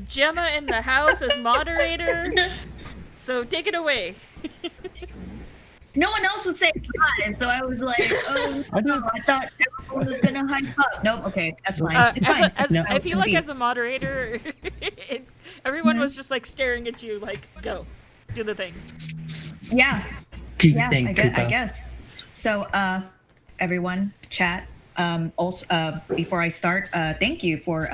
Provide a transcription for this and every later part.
Gemma in the house as moderator. So take it away. No one else would say hi, so I was like, oh no, I thought everyone was gonna hype up. Nope, okay, that's fine. It's fine. I feel like as a moderator, everyone was just like staring at you, like, go, do the thing. Yeah. Do the thing, I guess. So, everyone, chat. Also, before I start, thank you for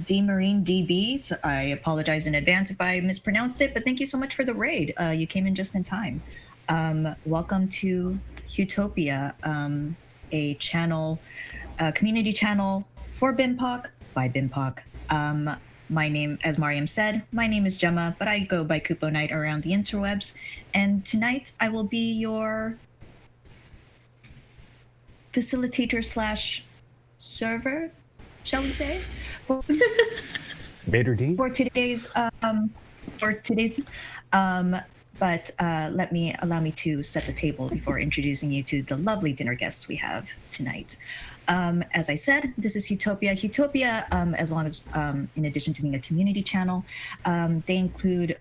Marine DB. So I apologize in advance if I mispronounced it, but thank you so much for the raid. You came in just in time. Welcome to Huetopia, a channel, community channel for BIMPOC by BIMPOC. My name, as Mariam said, my name is Gemma, but I go by Kupo Knight around the interwebs. And tonight I will be your facilitator slash server, shall we say? Vader D. For today's, but allow me to set the table before introducing you to the lovely dinner guests we have tonight. As I said, this is Huetopia. Huetopia, as long as, in addition to being a community channel, they include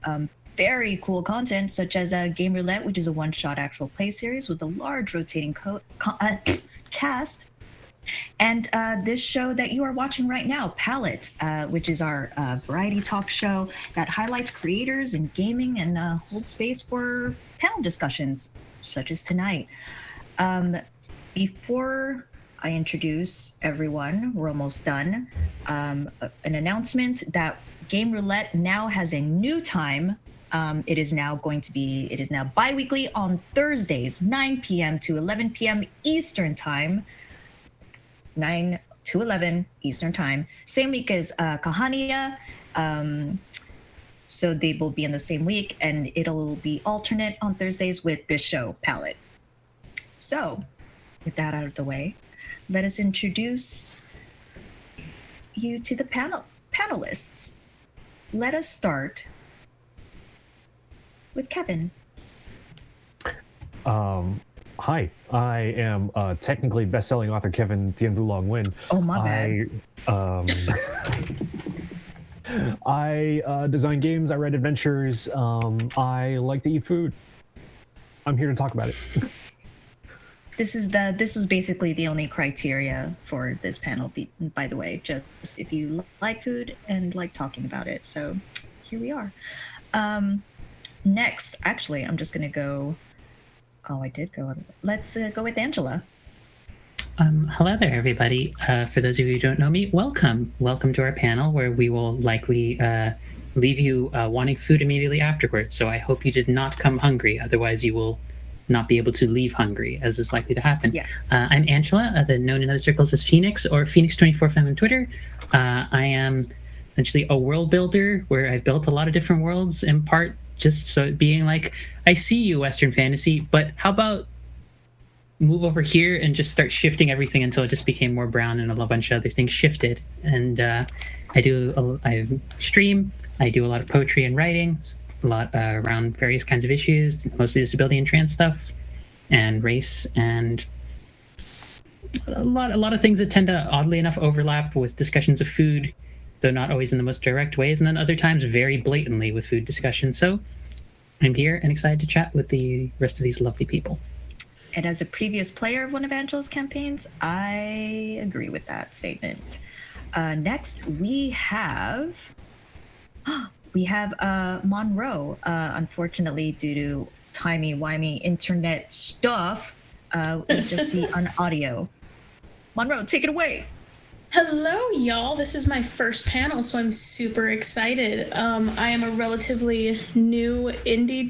very cool content such as Game Roulette, which is a one-shot actual play series with a large rotating cast. And this show that you are watching right now, Palette, which is our variety talk show that highlights creators in gaming and holds space for panel discussions, such as tonight. Before I introduce everyone, we're almost done. An announcement that Game Roulette now has a new time. It is now bi-weekly on Thursdays, 9 p.m. to 11 p.m. Eastern Time. 9 to 11 Eastern Time. Same week as Kahania. So they will be in the same week, and it'll be alternate on Thursdays with this show, Palette. So, with that out of the way, let us introduce you to the panelists. Let us start with Kevin. Hi, I am technically best-selling author Kevin Tianbu Win. Oh, my bad. I design games, I write adventures, I like to eat food. I'm here to talk about it. This is basically the only criteria for this panel, by the way, just if you like food and like talking about it. So here we are. Next, actually, I'm just going to go... Oh, I did go. Let's go with Angela. Hello there, everybody. For those of you who don't know me, welcome. Welcome to our panel where we will likely leave you wanting food immediately afterwards. So I hope you did not come hungry. Otherwise, you will not be able to leave hungry, as is likely to happen. Yeah. I'm Angela, known in other circles as Phoenix or Phoenix24 on Twitter. I am essentially a world builder where I've built a lot of different worlds, in part just so being like, I see you, Western fantasy, but how about move over here and just start shifting everything until it just became more brown and a bunch of other things shifted. And I stream, I do a lot of poetry and writing, a lot around various kinds of issues, mostly disability and trans stuff, and race, and a lot of things that tend to, oddly enough, overlap with discussions of food, though not always in the most direct ways, and then other times very blatantly with food discussion. So I'm here and excited to chat with the rest of these lovely people. And as a previous player of one of Angela's campaigns, I agree with that statement. Next, we have Monroe. Unfortunately, due to timey-wimey internet stuff, we'll just be on audio. Monroe, take it away. Hello, y'all. This is my first panel, so I'm super excited. I am a relatively new indie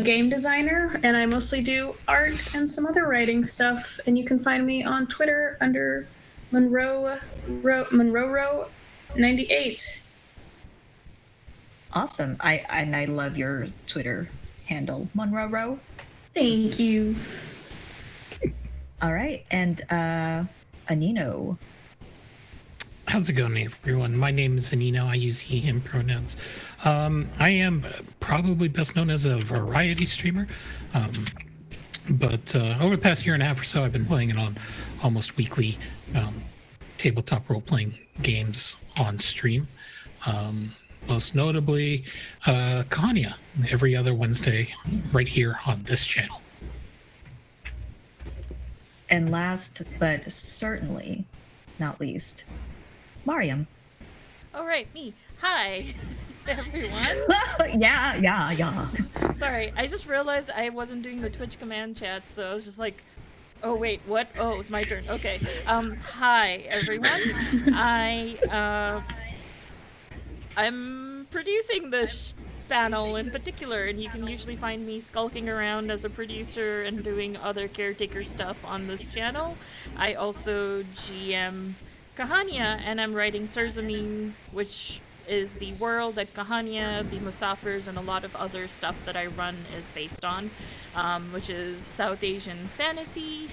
game designer, and I mostly do art and some other writing stuff. And you can find me on Twitter under Monroe 98. Awesome. I love your Twitter handle, Monroe. Thank you. All right, and Anino. How's it going, everyone? My name is Anino. I use he, him pronouns. I am probably best known as a variety streamer. But over the past year and a half or so, I've been playing it on almost weekly tabletop role-playing games on stream. Most notably, Kahania, every other Wednesday, right here on this channel. And last but certainly not least, Mariam. All right, me. Hi, everyone. yeah. Sorry, I just realized I wasn't doing the Twitch command chat, so I was just like, oh wait, what? Oh, it's my turn. Okay. Hi everyone. I'm producing this panel in particular, and you can usually find me skulking around as a producer and doing other caretaker stuff on this channel. I also GM Kahania, and I'm writing Serzamin, which is the world that Kahania, the Musafirs, and a lot of other stuff that I run is based on, which is South Asian fantasy.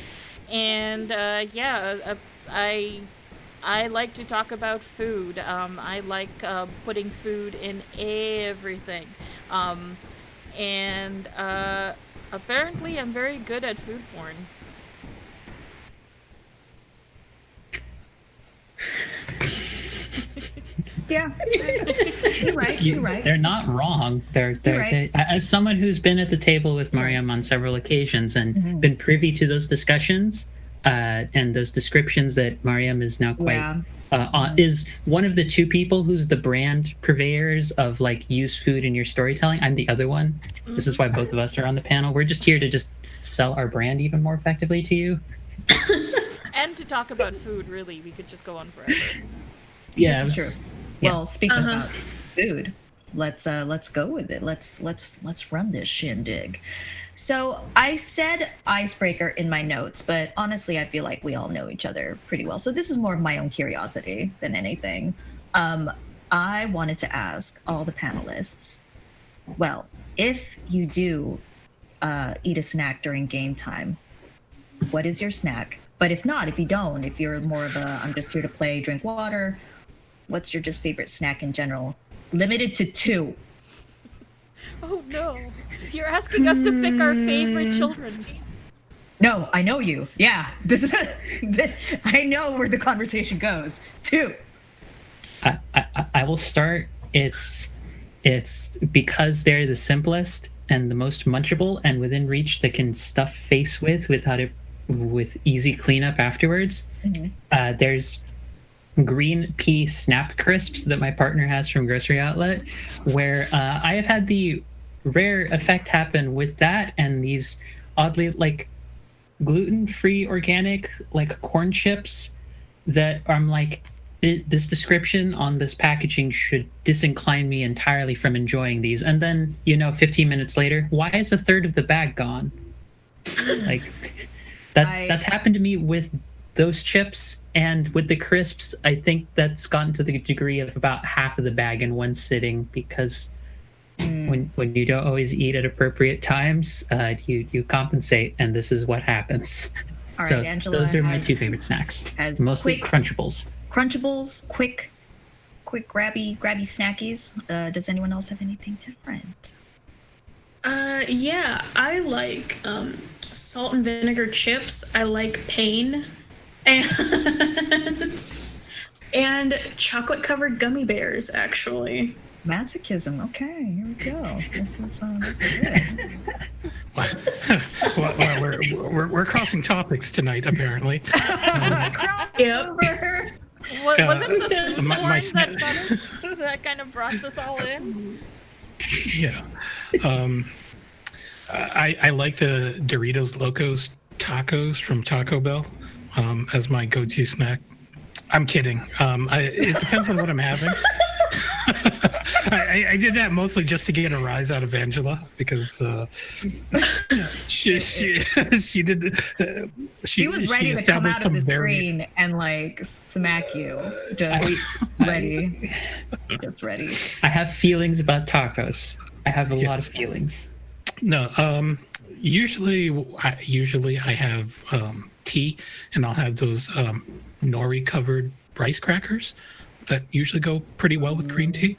And I like to talk about food. I like putting food in everything. And apparently I'm very good at food porn. Yeah. You're right. They're not wrong. They're right. as someone who's been at the table with Mariam on several occasions and been privy to those discussions and those descriptions that Mariam is now quite is one of the two people who's the brand purveyors of like use food in your storytelling. I'm the other one. This is why both of us are on the panel. We're just here to just sell our brand even more effectively to you. And to talk about food, really. We could just go on forever. Yeah, This is true. Yeah. Well, speaking about food, let's go with it. Let's run this shindig. So I said icebreaker in my notes, but honestly, I feel like we all know each other pretty well. So this is more of my own curiosity than anything. I wanted to ask all the panelists, well, if you do eat a snack during game time, what is your snack? But if not, if you don't, if you're more of a, I'm just here to play, drink water, what's your just favorite snack in general? Limited to 2. Oh no. You're asking us to pick our favorite children. No, I know you. Yeah, this is. I know where the conversation goes. 2. I will start. It's because they're the simplest and the most munchable and within reach that can stuff face with easy cleanup afterwards. There's green pea snap crisps that my partner has from Grocery Outlet, where I have had the rare effect happen with that and these oddly like gluten-free organic like corn chips that I'm like, this description on this packaging should disincline me entirely from enjoying these. And then 15 minutes later, why is a third of the bag gone? Like that's happened to me with those chips, and with the crisps I think that's gotten to the degree of about half of the bag in one sitting, because when you don't always eat at appropriate times, you compensate, and this is what happens. All right, So Angela, those are my 2 favorite snacks. Mostly Crunchables. Quick grabby snackies. Does anyone else have anything different? Yeah, I like salt and vinegar chips. I like Pain, and chocolate covered gummy bears. Actually, Masochism. Okay, here we go. This is good. Well, we're crossing topics tonight, apparently. yep. Was it the food my porn that kind of brought this all in? Yeah. I like the Doritos Locos tacos from Taco Bell as my go-to snack. I'm kidding. It depends on what I'm having. I did that mostly just to get a rise out of Angela, because she did. She was ready to come out of the screen and like smack you. Just ready. I have feelings about tacos. I have a lot of feelings. No, usually I have tea, and I'll have those nori covered rice crackers that usually go pretty well with green tea.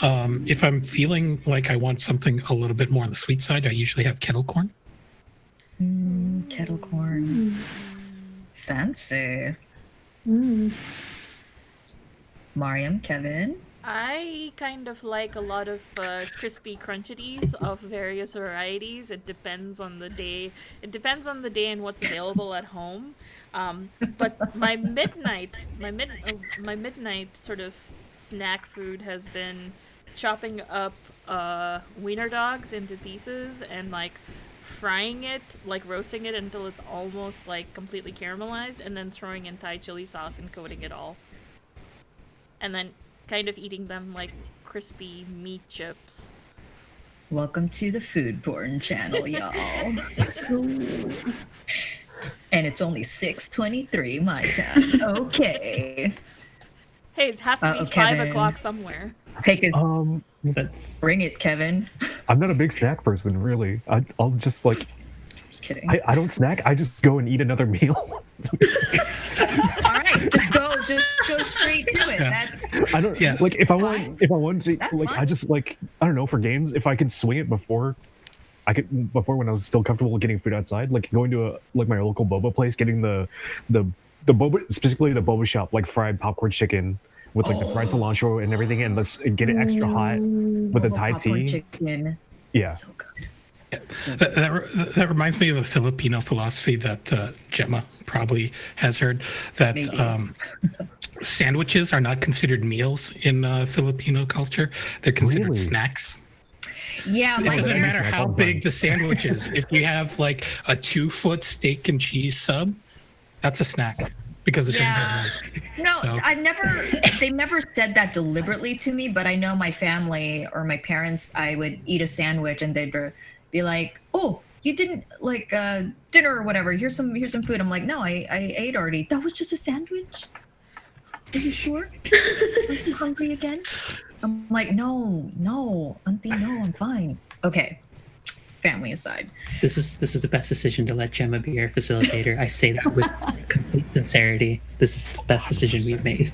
If I'm feeling like I want something a little bit more on the sweet side, I usually have kettle corn. Kettle corn. Fancy. Mariam, Kevin. I kind of like a lot of crispy crunchities of various varieties. It depends on the day. It depends on the day and what's available at home. But my midnight sort of snack food has been chopping up wiener dogs into pieces and like frying it, like roasting it until it's almost like completely caramelized, and then throwing in Thai chili sauce and coating it all, and then kind of eating them like crispy meat chips. Welcome to the food porn channel, y'all. And it's only 6:23 my time. Okay. Hey, it has to be 5 Kevin. o'clock somewhere. Take it. That's Bring it, Kevin. I'm not a big snack person, really. I'll just like, Just kidding. I don't snack. I just go and eat another meal. All right, just go straight to it. That's I don't Yeah. like if I want to That's like fine. I just like I don't know, for games, if I can swing it before when I was still comfortable getting food outside, like going to a like my local boba place, getting the boba, specifically the boba shop, like fried popcorn chicken with like the fried cilantro and everything, and let's get it extra hot with a Thai popcorn tea. chicken. Yeah. So good. That reminds me of a Filipino philosophy that Gemma probably has heard, that Maybe. Sandwiches are not considered meals in Filipino culture. They're considered Really? snacks. Yeah, It my doesn't parents. matter how big the sandwich is. If you have like a 2-foot steak and cheese sub, that's a snack because it's Yeah. No, So- they never said that deliberately to me, but I know my family or my parents, I would eat a sandwich and they'd be like, "Oh, you didn't like dinner or whatever. Here's some food." I'm like, "No, I ate already. That was just a sandwich. Are you sure? Are you hungry again?" I'm like, "No, auntie, no, I'm fine." Okay. Family aside. this is the best decision to let Gemma be our facilitator. I say that with complete sincerity. This is the best decision we've made.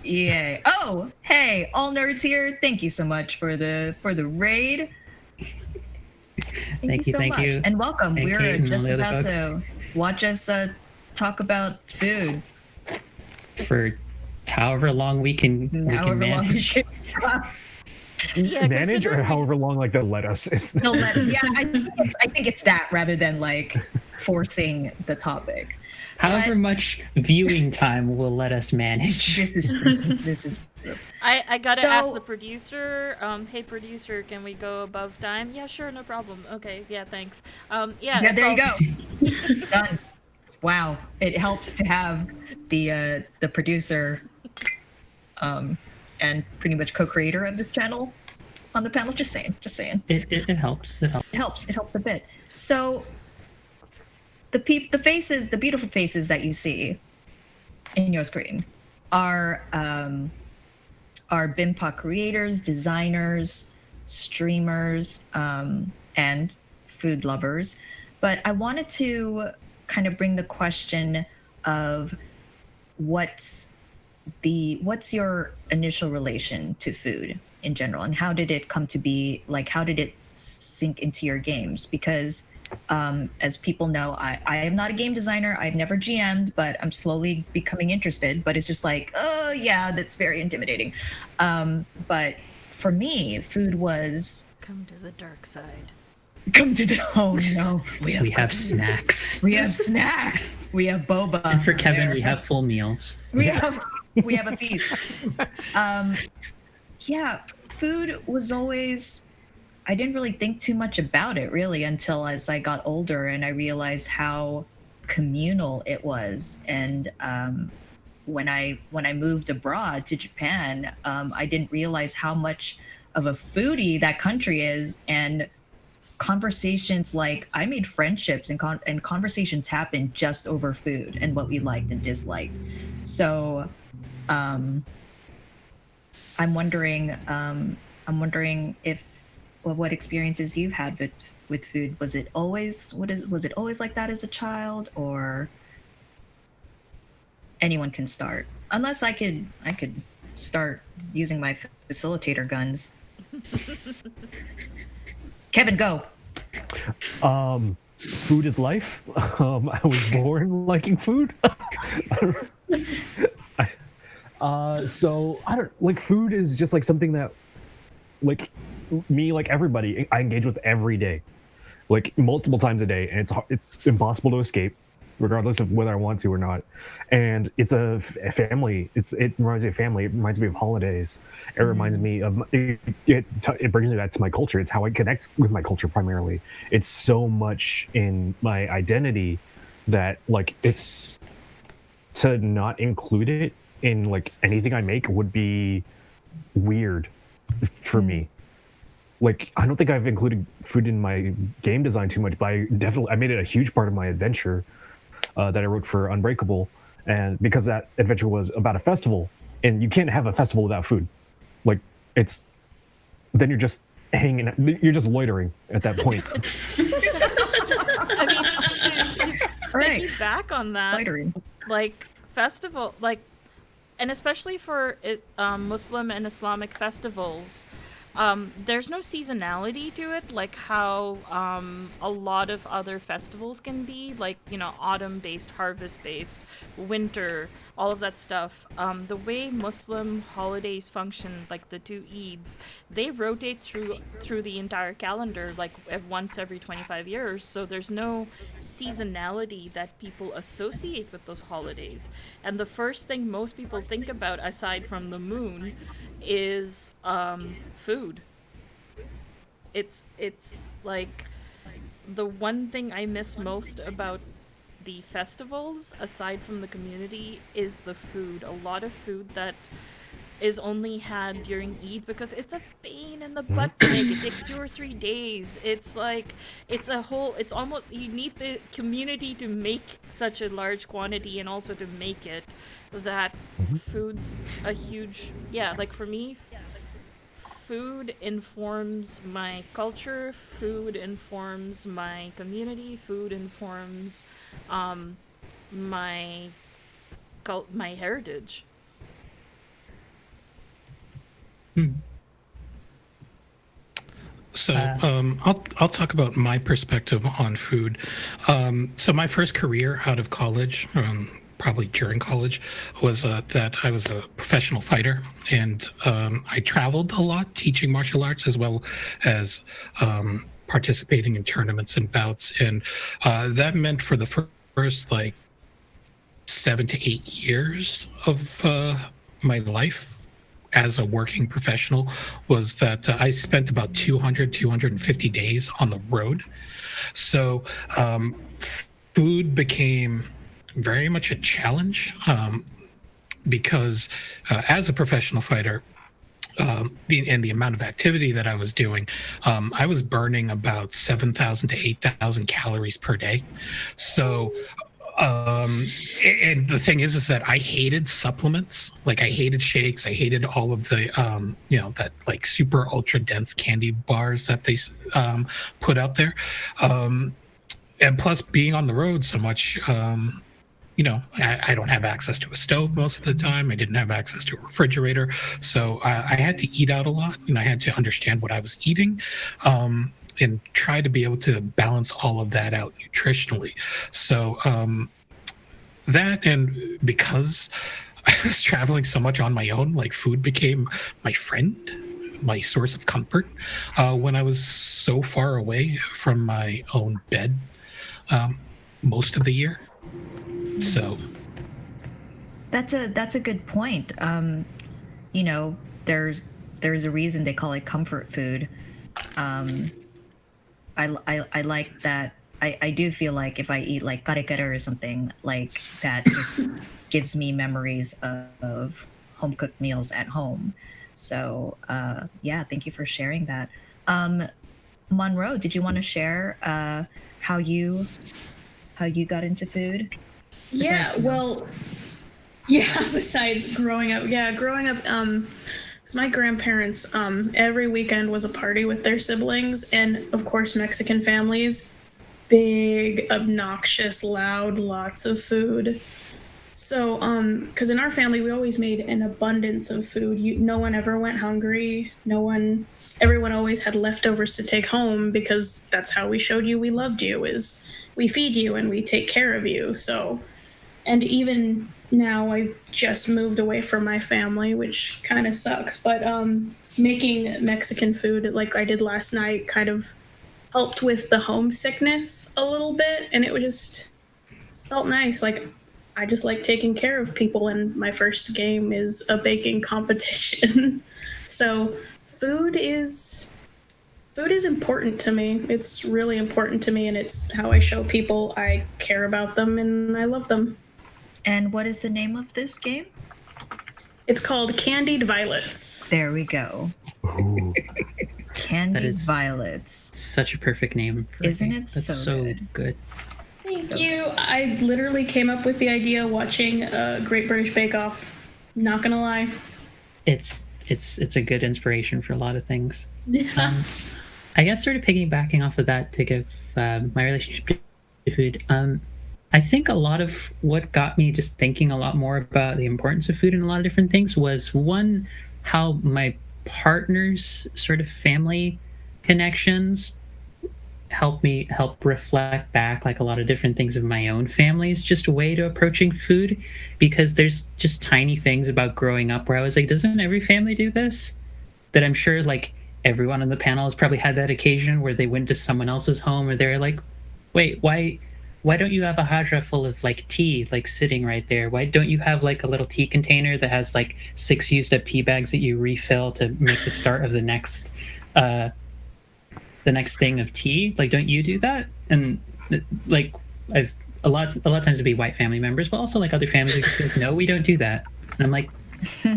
Yay. Oh, hey, all nerds here. Thank you so much for the raid. Thank Thank you. And welcome. And We're Kate and just all the other about folks. to watch us talk about food. For however long we can However long we manage. can. Yeah, Manage, or considering- however long like they'll let us. I think it's that rather than like forcing the topic. However much viewing time will let us manage. This is true. This is true. I gotta So- ask the producer. Hey, producer, can we go above time? Yeah, sure, no problem. Okay, yeah, thanks. Yeah, Yeah, that's there you all. go. Done. Wow, it helps to have the producer and pretty much co-creator of this channel on the panel. Just saying. It helps. It helps. It helps a bit. So the beautiful faces that you see in your screen are BIMPOC creators, designers, streamers, and food lovers. But I wanted to kind of bring the question of what's your initial relation to food in general, and how did it come to be? Like, how did it sink into your games? Because as people know, I am not a game designer. I've never GM'd, but I'm slowly becoming interested. But it's just like, oh yeah, that's very intimidating. But for me, food was Come to the dark side. come to the oh no, We have snacks. we have snacks, we have boba, And for Kevin, there. we have full meals. we have a feast. Yeah, food was always, I didn't really think too much about it really until as I got older and I realized how communal it was. And when I moved abroad to Japan, I didn't realize how much of a foodie that country is. And conversations, like I made friendships and conversations happened just over food and what we liked and disliked. So I'm wondering if what experiences you've had with food. Was it always like that as a child, or anyone can start? Unless I could start using my facilitator guns. Kevin, go. Food is life. I was born liking food. So I don't like food is just like something that like me like everybody I engage with every day, like multiple times a day, and it's impossible to escape, regardless of whether I want to or not. And it's a family. It reminds me of family. It reminds me of holidays. It reminds me of it brings me back to my culture. It's how I connect with my culture primarily. It's so much in my identity that like it's to not include it in like anything I make would be weird for me. Like I don't think I've included food in my game design too much, but I made it a huge part of my adventure that I wrote for Unbreakable, and because that adventure was about a festival, and you can't have a festival without food. Like it's then you're just you're just loitering at that point. I mean, to All right. piggyback on that, Loitering. like festival, like, and especially for Muslim and Islamic festivals, there's no seasonality to it, like how a lot of other festivals can be, like, you know, autumn based, harvest based, winter, all of that stuff. The way Muslim holidays function, like the two Eids, they rotate through the entire calendar, like once every 25 years. So there's no seasonality that people associate with those holidays. And the first thing most people think about, aside from the moon, is food. It's like the one thing I miss most about the festivals, aside from the community, is the food. A lot of food that is only had during Eid, because it's a pain in the butt to make. It takes 2 or 3 days. It's like it's almost, you need the community to make such a large quantity and also to make it, that food's a huge, yeah, like for me, food informs my culture, food informs my community, food informs my my heritage. So I'll talk about my perspective on food. So my first career out of college, probably during college, was that I was a professional fighter, and I traveled a lot teaching martial arts as well as participating in tournaments and bouts, and that meant for the first like 7 to 8 years of my life as a working professional was that I spent about 250 days on the road. So food became very much a challenge because as a professional fighter, and the amount of activity that I was doing, I was burning about 7,000 to 8,000 calories per day. So and the thing is that I hated supplements. Like I hated shakes. I hated all of the that like super ultra dense candy bars that they put out there. And plus being on the road so much, I don't have access to a stove most of the time. I didn't have access to a refrigerator. So I had to eat out a lot, and I had to understand what I was eating. And try to be able to balance all of that out nutritionally. So that, and because I was traveling so much on my own, like food became my friend, my source of comfort when I was so far away from my own bed most of the year. So That's a good point. There's a reason they call it comfort food. I like that. I do feel like if I eat like kare or something like that, just gives me memories of home cooked meals at home. So yeah, thank you for sharing that. Monroe, did you want to share how you got into food? Yeah, well, yeah, besides growing up, because my grandparents, every weekend was a party with their siblings, and of course, Mexican families, big, obnoxious, loud, lots of food. So, because in our family, we always made an abundance of food. No one ever went hungry. Everyone always had leftovers to take home, because that's how we showed you we loved you, is we feed you and we take care of you. So, and even now I've just moved away from my family, which kind of sucks. But making Mexican food like I did last night kind of helped with the homesickness a little bit, and it was just felt nice. Like I just like taking care of people, and my first game is a baking competition. So food is food is important to me. It's really important to me, and it's how I show people I care about them and I love them. And what is the name of this game? It's called Candied Violets. There we go. Ooh. Candied is- Violets. Such a perfect name. For a Isn't game. it That's so so good? Thank So- you. I literally came up with the idea watching Great British Bake Off. Not gonna lie. It's a good inspiration for a lot of things. Yeah. I guess sort of piggybacking off of that to give my relationship to food. I think a lot of what got me just thinking a lot more about the importance of food in a lot of different things was one, how my partner's sort of family connections help reflect back like a lot of different things of my own family's just way to approaching food, because there's just tiny things about growing up where I was like, doesn't every family do this? That I'm sure like everyone on the panel has probably had that occasion where they went to someone else's home or they're like, wait, why don't you have a hajra full of like tea like sitting right there? Why don't you have like a little tea container that has like 6 used up tea bags that you refill to make the start of the next thing of tea? Like, don't you do that? And like I've a lot of times it'd be white family members, but also like other families would just be like, no, we don't do that. And I'm like,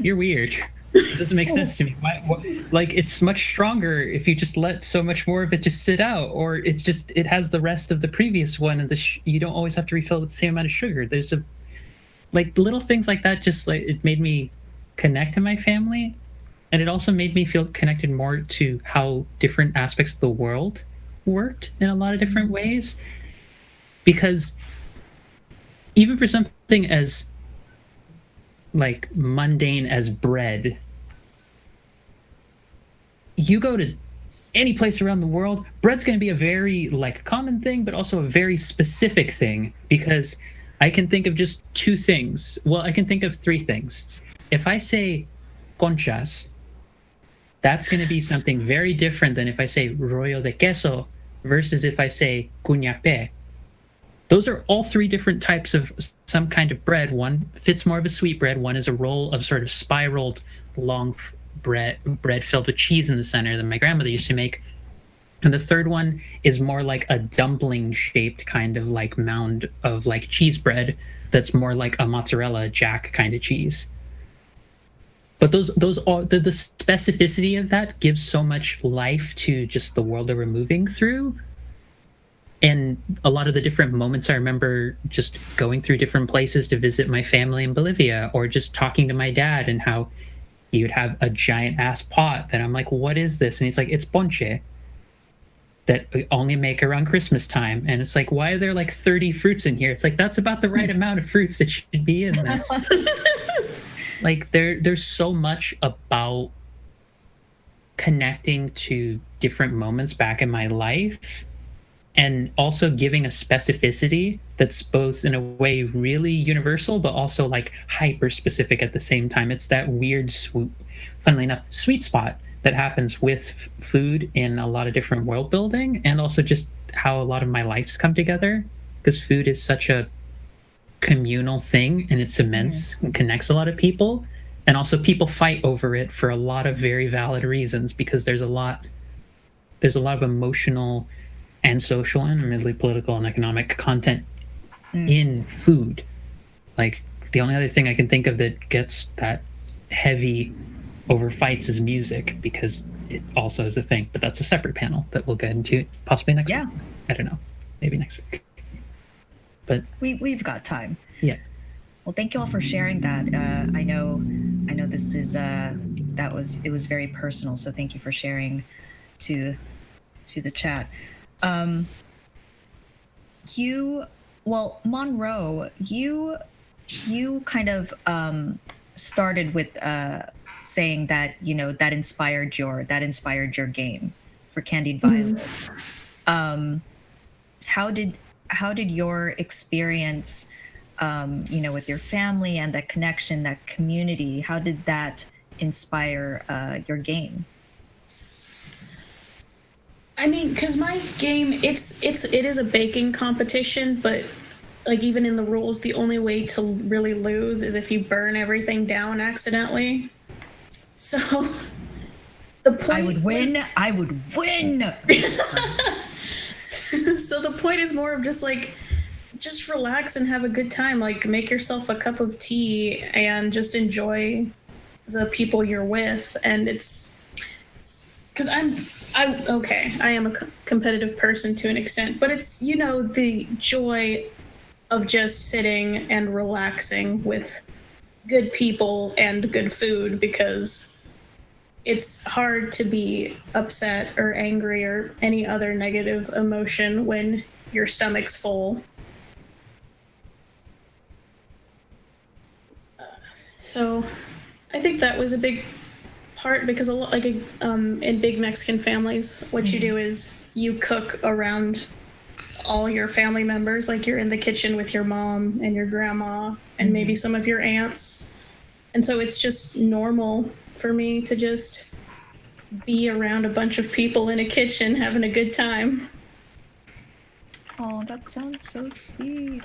you're weird. It doesn't make sense to me. Like, it's much stronger if you just let so much more of it just sit out, or it has the rest of the previous one, and you don't always have to refill with the same amount of sugar. There's like little things like that. Just like it made me connect to my family, and it also made me feel connected more to how different aspects of the world worked in a lot of different ways. Because even for something as like mundane as bread, you go to any place around the world, bread's going to be a very like common thing, but also a very specific thing, because I can think of just two things. Well, I can think of three things. If I say conchas, that's going to be something very different than if I say rollo de queso versus if I say cuñapé. Those are all three different types of some kind of bread. One fits more of a sweet bread. One is a roll of sort of spiraled long bread filled with cheese in the center that my grandmother used to make. And the third one is more like a dumpling shaped kind of like mound of like cheese bread that's more like a mozzarella jack kind of cheese. But those are the specificity of that gives so much life to just the world that we're moving through. And a lot of the different moments I remember just going through different places to visit my family in Bolivia, or just talking to my dad and how he would have a giant ass pot that I'm like, what is this? And he's like, it's ponche that we only make around Christmas time. And it's like, why are there like 30 fruits in here? It's like, that's about the right amount of fruits that should be in this. Like there's so much about connecting to different moments back in my life, and also giving a specificity that's both in a way really universal, but also like hyper specific at the same time. It's that weird, funnily enough, sweet spot that happens with food in a lot of different world building, and also just how a lot of my lives come together, because food is such a communal thing and it's immense and connects a lot of people. And also people fight over it for a lot of very valid reasons, because there's a lot of emotional and social and admittedly political and economic content in food. Like the only other thing I can think of that gets that heavy over fights is music, because it also is a thing. But that's a separate panel that we'll get into possibly next week. I don't know, maybe next week. But we've got time. Yeah. Well, thank you all for sharing that. I know this is it was very personal, so thank you for sharing to the chat. Monroe, you kind of started with saying that that inspired your game for Candied Violets. How did your experience with your family and that connection, that community. How did that inspire your game? I mean, because my game, it is a baking competition, but like even in the rules, the only way to really lose is if you burn everything down accidentally. So the point I would win. I would win. So the point is more of just relax and have a good time. Like make yourself a cup of tea and just enjoy the people you're with. And it's because I am a competitive person to an extent, but it's the joy of just sitting and relaxing with good people and good food, because it's hard to be upset or angry or any other negative emotion when your stomach's full. So I think that was a big part, because a lot in big Mexican families, what you do is you cook around all your family members. Like you're in the kitchen with your mom and your grandma and maybe some of your aunts. And so it's just normal for me to just be around a bunch of people in a kitchen having a good time. Oh, that sounds so sweet.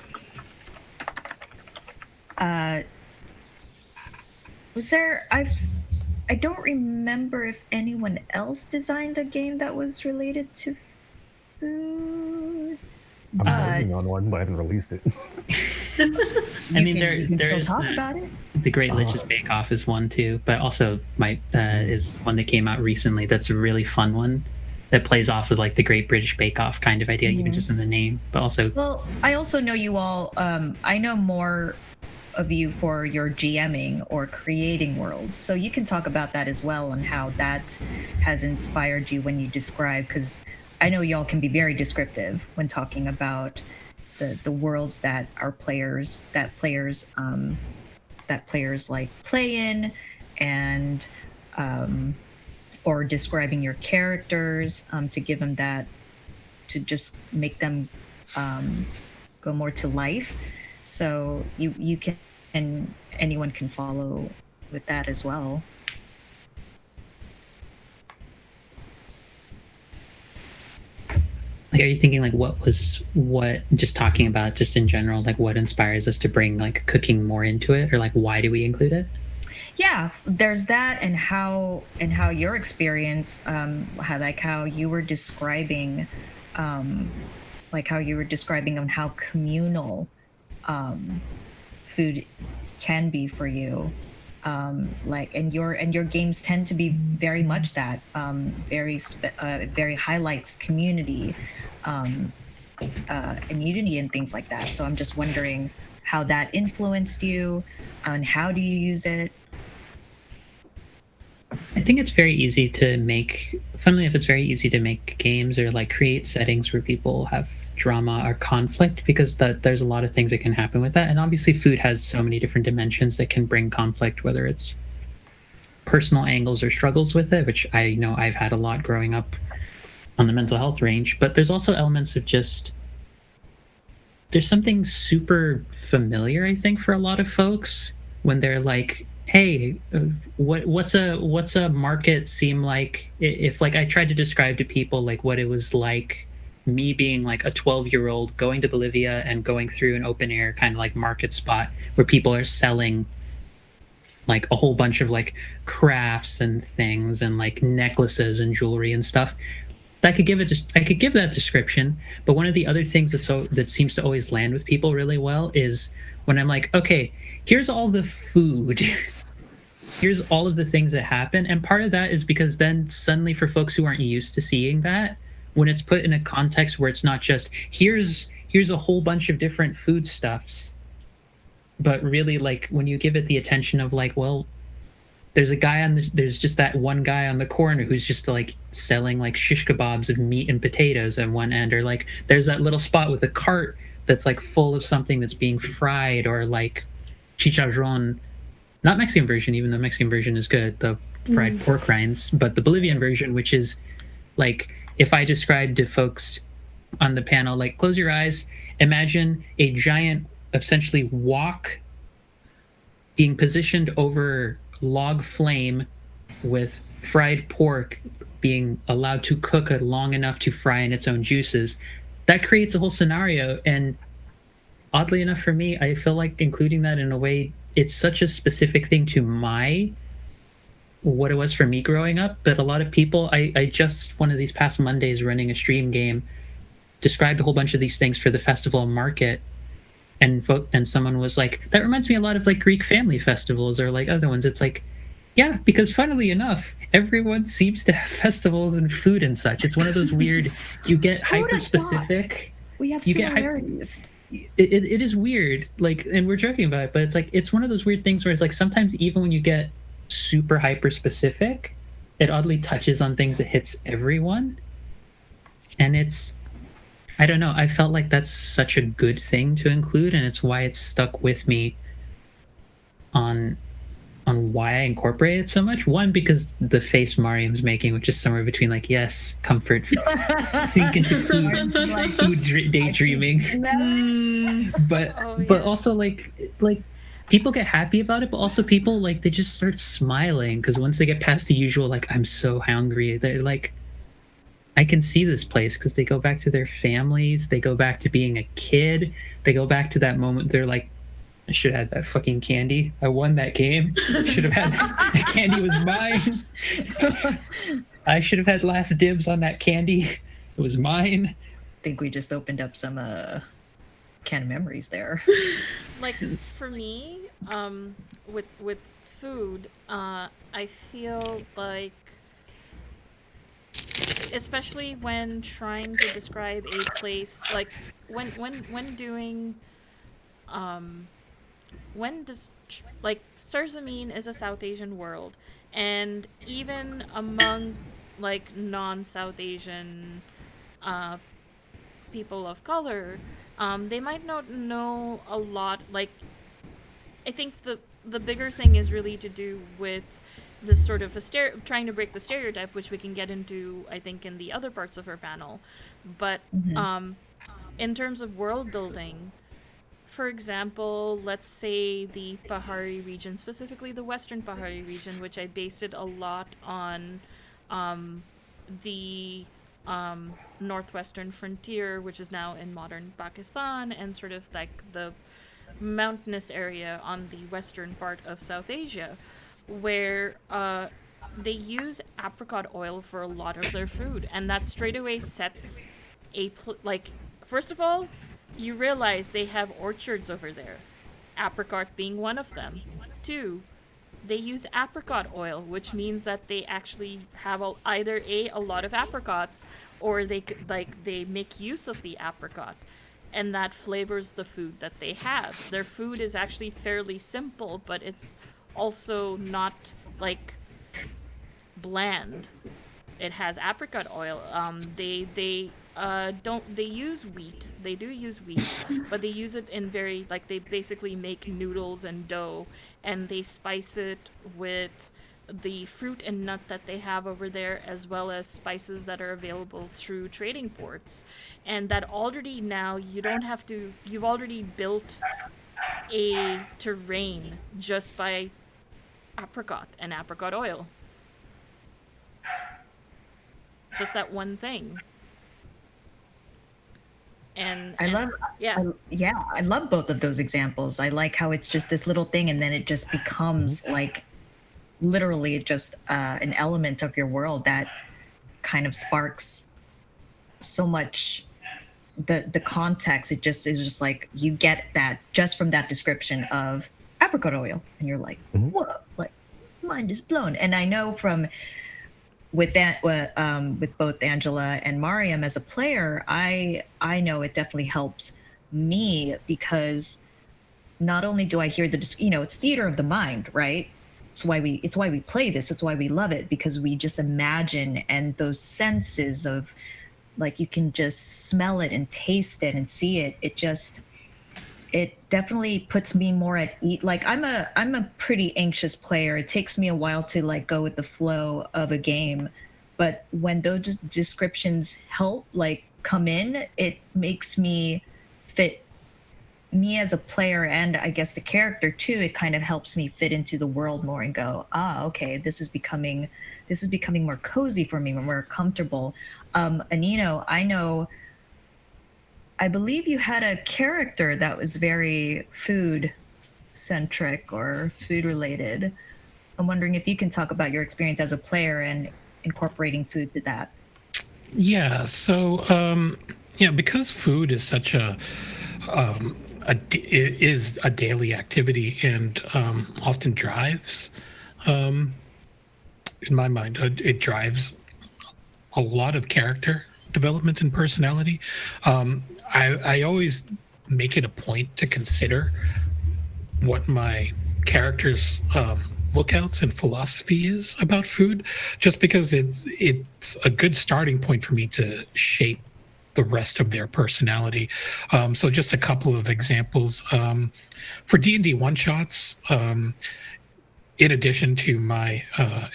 Was there I don't remember if anyone else designed a game that was related to food. I'm working on one, but I haven't released it. I mean, there you can still is talk about it. the Great Lich's Bake Off is one too, but also is one that came out recently. That's a really fun one that plays off of like the Great British Bake Off kind of idea, even just in the name. But also, Well, I also know you all. I know more of you for your GMing or creating worlds, so you can talk about that as well and how that has inspired you when you describe. Because I know y'all can be very descriptive when talking about the worlds that our players like play in, and or describing your characters to give them that, to just make them go more to life. So you can, and anyone can follow with that as well. like, are you thinking like what just talking about just in general, like what inspires us to bring like cooking more into it, or like why do we include it? Yeah, there's that, and how your experience, how you were describing, on how communal food can be for you, and your games tend to be very much that, very highlights community, immunity and things like that. So I'm just wondering how that influenced you, and how do you use it. I think it's very easy to make, funnily enough, it's very easy to make games or like create settings where people have drama or conflict, because there's a lot of things that can happen with that. And obviously food has so many different dimensions that can bring conflict, whether it's personal angles or struggles with it, which I know I've had a lot growing up on the mental health range. But there's also elements of just, there's something super familiar, I think, for a lot of folks when they're like, hey, what's a market seem like? If like I tried to describe to people like what it was like, me being like a 12-year-old going to Bolivia and going through an open air kind of like market spot where people are selling like a whole bunch of like crafts and things and like necklaces and jewelry and stuff. I could give that description. But one of the other things that seems to always land with people really well is when I'm like, okay, here's all the food. Here's all of the things that happen. And part of that is because then suddenly for folks who aren't used to seeing that, when it's put in a context where it's not just here's a whole bunch of different foodstuffs, but really like when you give it the attention of like, well, there's just that one guy on the corner who's just like selling like shish kebabs of meat and potatoes at one end, or like there's that little spot with a cart that's like full of something that's being fried, or like chicharron, not Mexican version, even though Mexican version is good, the fried pork rinds, but the Bolivian version, which is like, if I described to folks on the panel, like close your eyes, imagine a giant essentially wok being positioned over log flame with fried pork being allowed to cook long enough to fry in its own juices. That creates a whole scenario. And oddly enough for me, I feel like including that in a way, it's such a specific thing to what it was for me growing up. But a lot of people, I just one of these past Mondays running a stream game, described a whole bunch of these things for the festival market, and someone was like, that reminds me a lot of like Greek family festivals or like other ones. It's like, yeah, because funnily enough, everyone seems to have festivals and food and such. It's one of those weird, you get hyper specific. We have you get similarities. It is weird, like, and we're joking about it, but it's like, it's one of those weird things where it's like sometimes even when you get super hyper specific, it oddly touches on things that hits everyone. And it's, I don't know, I felt like that's such a good thing to include, and it's why it's stuck with me on why I incorporate it so much. One, because the face Mariam's making, which is somewhere between like, yes, comfort, sink into food, daydreaming. But but also like people get happy about it, but also people like they just start smiling because once they get past the usual like I'm so hungry, they're like, I can see this place because they go back to their families, they go back to being a kid, they go back to that moment they're like, I should have had that fucking candy. I won that game. Should have had that candy was mine. I should have had last dibs on that candy. It was mine. I think we just opened up some can of memories there. Like for me, with food, I feel like, especially when trying to describe a place, like when doing like Sarzamin is a South Asian world, and even among like non-South Asian people of color, they might not know a lot. Like, I think the bigger thing is really to do with this sort of trying to break the stereotype, which we can get into, I think, in the other parts of our panel. But in terms of world building, for example, let's say the Pahari region, specifically the Western Pahari region, which I based it a lot on the northwestern frontier, which is now in modern Pakistan, and sort of like the mountainous area on the western part of South Asia, where they use apricot oil for a lot of their food, and that straight away sets like, first of all, you realize they have orchards over there, apricot being one of them. Two, they use apricot oil, which means that they actually have either a lot of apricots, or they make use of the apricot, and that flavors the food that they have. Their food is actually fairly simple, but it's also not like bland. It has apricot oil. They use wheat. They do use wheat, but they use it in very, like, they basically make noodles and dough, and they spice it with the fruit and nut that they have over there, as well as spices that are available through trading ports. And that already now you've already built a terrain just by apricot and apricot oil. Just that one thing. I love both of those examples. I like how it's just this little thing, and then it just becomes like literally just an element of your world that kind of sparks so much the context. It just is just like you get that just from that description of apricot oil, and you're like, whoa, like mind is blown. And I know from with both Angela and Mariam as a player, I know it definitely helps me, because not only do I hear it's theater of the mind, right? It's why we play this. It's why we love it, because we just imagine, and those senses of, like, you can just smell it and taste it and see it. It definitely puts me more at ease. Like, I'm a pretty anxious player. It takes me a while to like go with the flow of a game, but when those descriptions help like come in, it makes me fit me as a player, and I guess the character too, it kind of helps me fit into the world more and go, okay, this is becoming more cozy for me, more comfortable. Anino, I believe you had a character that was very food centric or food related. I'm wondering if you can talk about your experience as a player and incorporating food to that. Yeah. So, because food is such is a daily activity and often drives, in my mind, it drives a lot of character development and personality. I always make it a point to consider what my character's lookouts and philosophy is about food, just because it's a good starting point for me to shape the rest of their personality. So just a couple of examples. For D&D one-shots, in addition to my,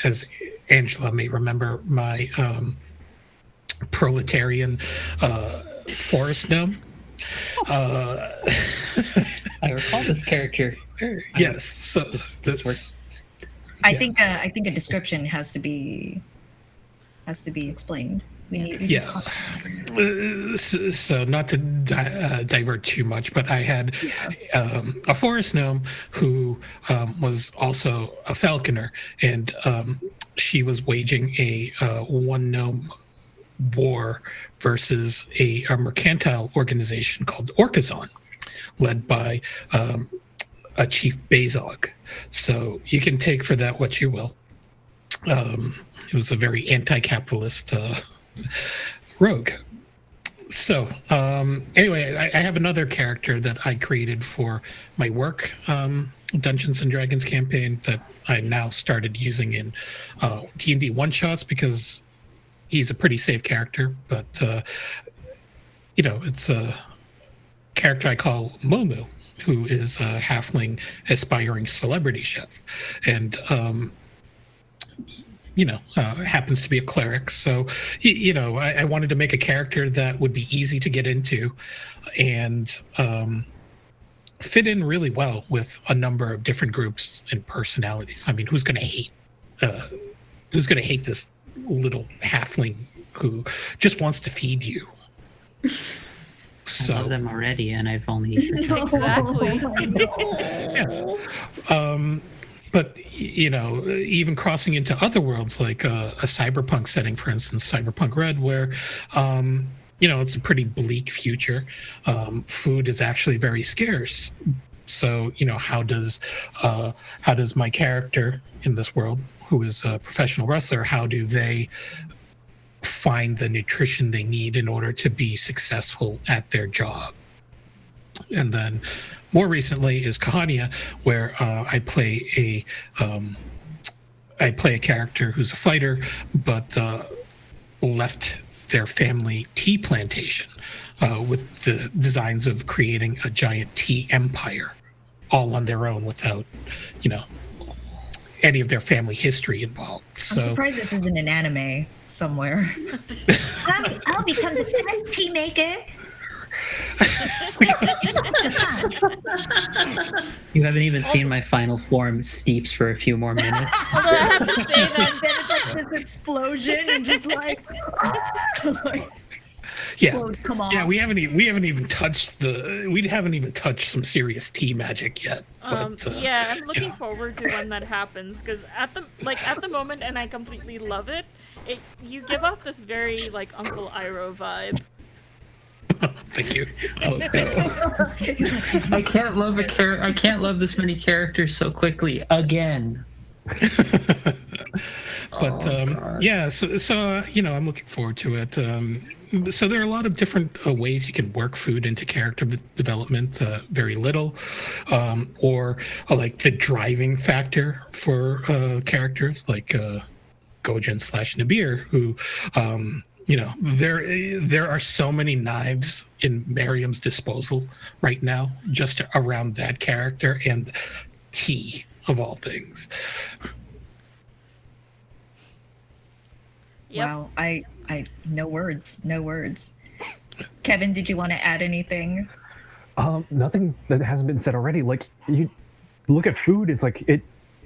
as Angela may remember, my proletarian forest gnome. I recall this character. Yes. So this works. I think a description has to be explained. We need context. So not to divert too much, but I had a forest gnome who was also a falconer, and she was waging a one gnome war versus a mercantile organization called Orkazon, led by a chief Bazog. So you can take for that what you will. It was a very anti-capitalist rogue. So anyway, I have another character that I created for my work Dungeons and Dragons campaign that I now started using in D&D one-shots because he's a pretty safe character, but it's a character I call Momu, who is a halfling aspiring celebrity chef, and happens to be a cleric. So I wanted to make a character that would be easy to get into and fit in really well with a number of different groups and personalities. I mean, who's going to hate this little halfling who just wants to feed you? I love them already, and I've only Exactly. But even crossing into other worlds like a cyberpunk setting, for instance, Cyberpunk Red, where it's a pretty bleak future. Food is actually very scarce. So how does my character in this world, who is a professional wrestler, how do they find the nutrition they need in order to be successful at their job? And then more recently is Kahania, where I play a character who's a fighter, but left their family tea plantation with the designs of creating a giant tea empire, all on their own without, any of their family history involved. So, I'm surprised this isn't an anime somewhere. I'll become the best tea maker. You haven't even seen my final form steeps for a few more minutes. Although I have to say that Then it's like this explosion and just like yeah, come on. yeah, we haven't even touched some serious tea magic yet. But, I'm looking forward to when that happens, because at the moment, and I completely love it, you give off this very like Uncle Iroh vibe. Thank you. I can't love I can't love this many characters so quickly again. But so I'm looking forward to it. So there are a lot of different ways you can work food into character development. Very little, or like the driving factor for characters like Gojan / Nabir, who there are so many knives in Miriam's disposal right now, just around that character and tea of all things. Yep. Wow, I no words. Kevin, did you want to add anything? Nothing that hasn't been said already. Like, you look at food, it's like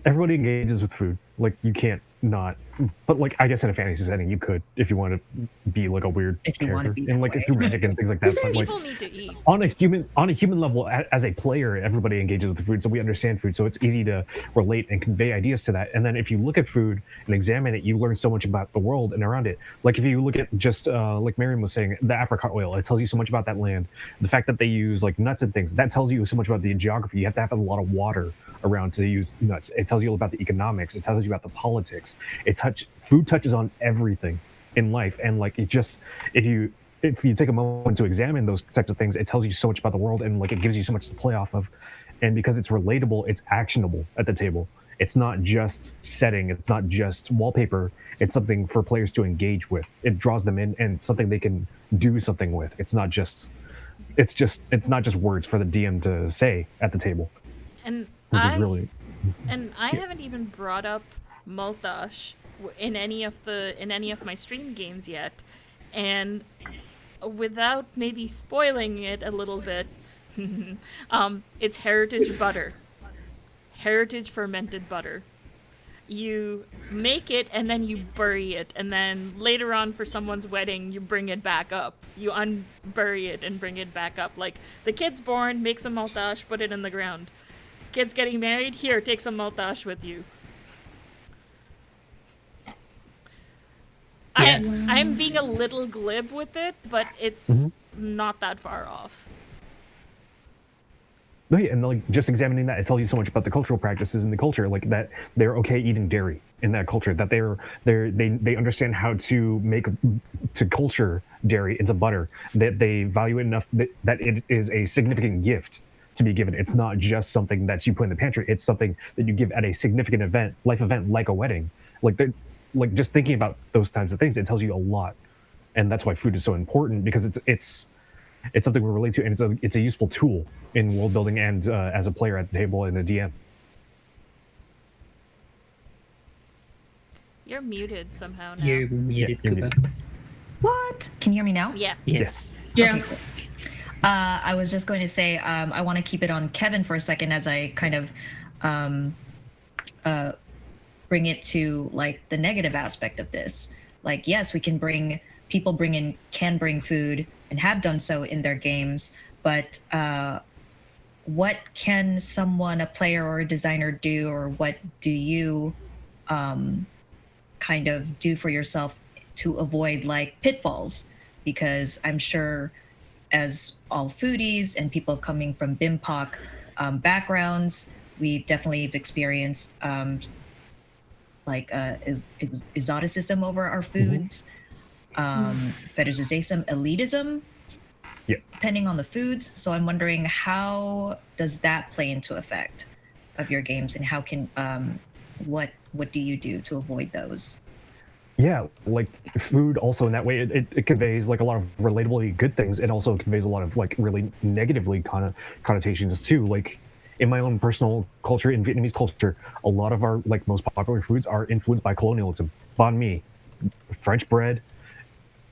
everybody engages with food. Like, you can't not. But like, I guess in a fantasy setting, you could if you want to be like a weird If you want to character be and that like way. through magic and things like that. But like, People need to eat. on a human level, as a player, everybody engages with food, so we understand food, so it's easy to relate and convey ideas to that. And then if you look at food and examine it, you learn so much about the world and around it. Like, if you look at just like Miriam was saying, the apricot oil, it tells you so much about that land. The fact that they use like nuts and things, that tells you so much about the geography. You have to have a lot of water around to use nuts. It tells you about the economics. It tells you about the politics. Food touches on everything in life. And like, if you take a moment to examine those types of things, it tells you so much about the world, and like, it gives you so much to play off of. And because it's relatable, it's actionable at the table. It's not just setting, it's not just wallpaper, it's something for players to engage with. It draws them in, and something they can do something with. It's not just words for the DM to say at the table, And which is really I haven't even brought up Multash in any of my stream games yet, and without maybe spoiling it a little bit, it's heritage butter, heritage fermented butter. You make it and then you bury it, and then later on for someone's wedding you bring it back up. You unbury it and bring it back up. Like, the kid's born, make some maltache, put it in the ground. Kid's getting married, here, take some maltache with you. Yes. I'm being a little glib with it, but it's not that far off. no, yeah, and like, just examining that, it tells you so much about the cultural practices in the culture, like that they're okay eating dairy in that culture, that they understand how to culture dairy into butter, that they value it enough that it is a significant gift to be given. It's not just something that you put in the pantry. It's something that you give at a significant event, life event, like a wedding. Like just thinking about those types of things, it tells you a lot, and that's why food is so important, because it's something we relate to, and it's a useful tool in world building and as a player at the table and the DM. You're muted somehow now. You're muted, you're Kuba. muted. What? Can you hear me now? Yeah. Yes. Yeah. Okay, cool. I was just going to say, I want to keep it on Kevin for a second as I kind of bring it to like the negative aspect of this. Like, yes, can bring food and have done so in their games, but what can a player or a designer do, or what do you kind of do for yourself to avoid like pitfalls? Because I'm sure, as all foodies and people coming from BIMPOC backgrounds, we definitely have experienced exoticism over our foods, fetishization, elitism, Yeah. depending on the foods. So I'm wondering, how does that play into effect of your games, and how can what do you do to avoid those? Yeah, like food also in that way, it conveys like a lot of relatably good things. It also conveys a lot of like really negatively connotations too. Like, in my own personal culture, in Vietnamese culture, a lot of our like most popular foods are influenced by colonialism. Banh mi, French bread,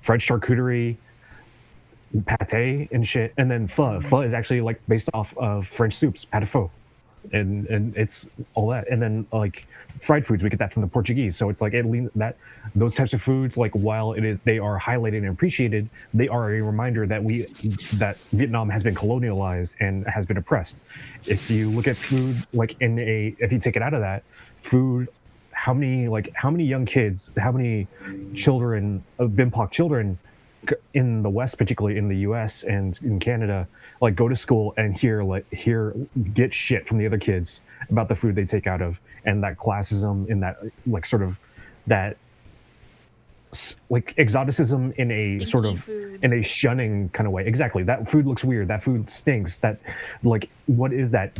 French charcuterie, pate and shit, and then pho. Pho is actually like based off of French soups, pâte pho, and it's all that. And then like fried foods, we get that from the Portuguese. So it's like that those types of foods, like, while they are highlighted and appreciated, they are a reminder that Vietnam has been colonialized and has been oppressed. If you look at food, like if you take it out of that, food, how many young kids, how many children, BIMPOC children in the West, particularly in the US and in Canada, like, go to school and get shit from the other kids about the food they take out of, and that classism, in that like sort of that like exoticism in a Stinky sort of food. in a shunning kind of way. Exactly. That food looks weird. That food stinks. That, like, what is that?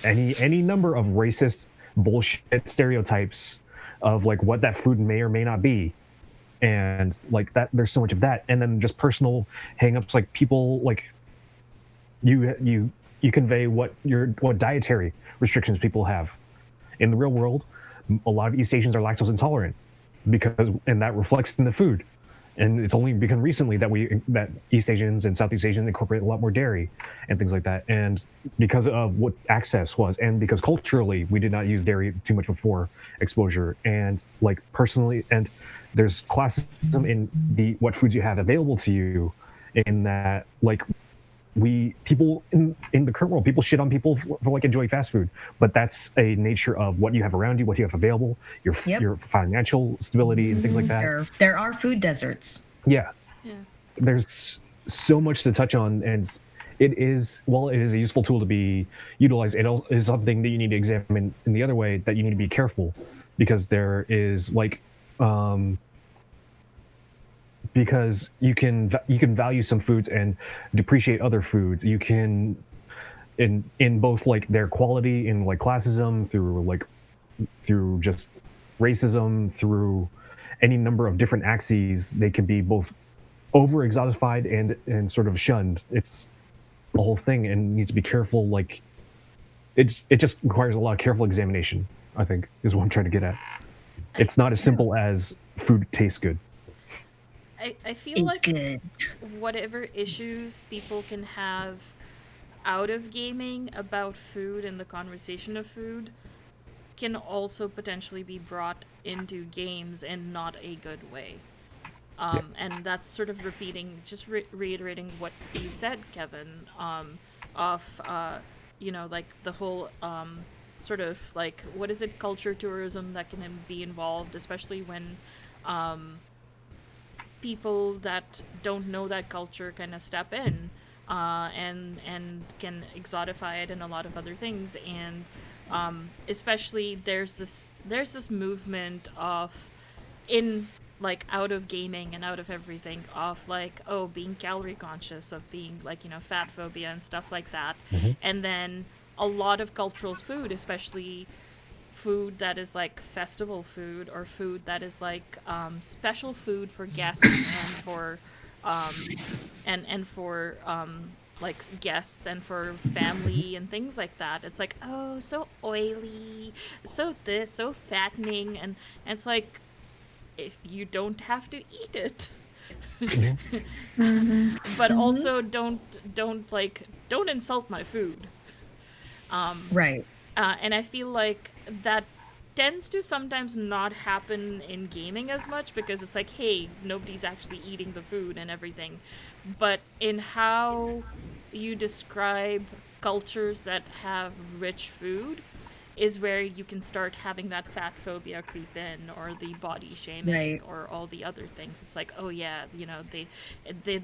Any number of racist bullshit stereotypes of like what that food may or may not be. And like that, there's so much of that. And then just personal hangups, like people like you convey what dietary restrictions people have. In the real world, a lot of East Asians are lactose intolerant and that reflects in the food. and it's only become recently that East Asians and Southeast Asians incorporate a lot more dairy and things like that. And because of what access was, and because culturally we did not use dairy too much before exposure, and like personally, and there's classism in the what foods you have available to you, in that like people in the current world, people shit on people for like enjoying fast food, but that's a nature of what you have around you, what you have available, your financial stability and things like that. There are food deserts. Yeah. Yeah. There's so much to touch on, and it is, while it is a useful tool to be utilized, it is something that you need to examine in the other way, that you need to be careful, because there is like because you can value some foods and depreciate other foods. You can in both like their quality, in like classism, through just racism, through any number of different axes. They can be both over exotified and sort of shunned. It's a whole thing, and needs to be careful. Like it just requires a lot of careful examination, I think, is what I'm trying to get at. It's not as simple as food tastes good. I feel like whatever issues people can have out of gaming about food and the conversation of food can also potentially be brought into games in not a good way. And that's sort of reiterating what you said, Kevin, like the whole sort of like, what is it, culture tourism that can be involved, especially when people that don't know that culture kind of step in and can exotify it and a lot of other things. And especially there's this movement of, in like out of gaming and out of everything, of like, oh, being calorie conscious, of being like, fat phobia and stuff like that. And then a lot of cultural food, especially food that is like festival food, or food that is like special food for guests and for like guests and for family and things like that. It's like, oh, so oily, so fattening, and it's like, if you don't have to eat it. But also don't insult my food. Right. And I feel like that tends to sometimes not happen in gaming as much, because it's like, hey, nobody's actually eating the food and everything. But in how you describe cultures that have rich food is where you can start having that fat phobia creep in, or the body shaming, Right. or all the other things. It's like, oh yeah,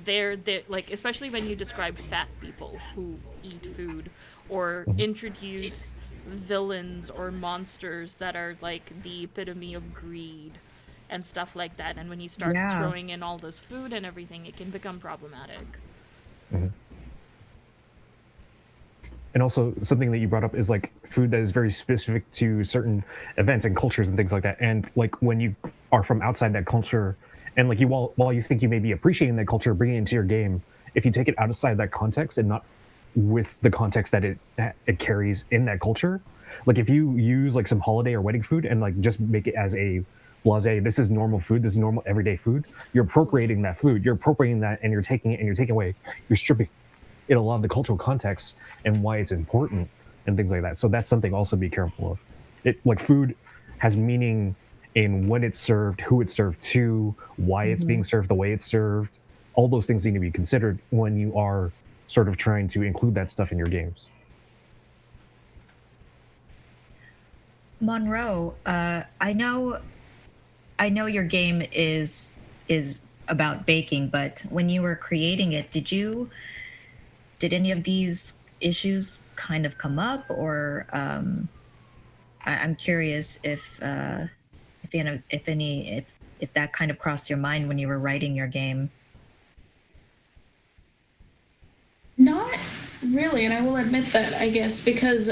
they're like, especially when you describe fat people who eat food, or introduce villains or monsters that are like the epitome of greed and stuff like that. And when you start throwing in all this food and everything, it can become problematic. And also, something that you brought up is like food that is very specific to certain events and cultures and things like that. And like when you are from outside that culture, and like while you think you may be appreciating that culture, bringing it into your game, if you take it outside that context and not with the context that it carries in that culture, like if you use like some holiday or wedding food and like just make it as a blasé, this is normal food, this is normal everyday food, you're appropriating that food, you're appropriating that, and you're taking it and you're taking away, you're stripping it a lot of the cultural context and why it's important and things like that. So that's something also to be careful of. It, like, food has meaning in when it's served, who it's served to, why it's being served the way it's served. All those things need to be considered when you are sort of trying to include that stuff in your games. Monroe, I know your game is about baking, but when you were creating it, did any of these issues kind of come up, or I'm curious if that kind of crossed your mind when you were writing your game. Not really, and I will admit that, I guess, because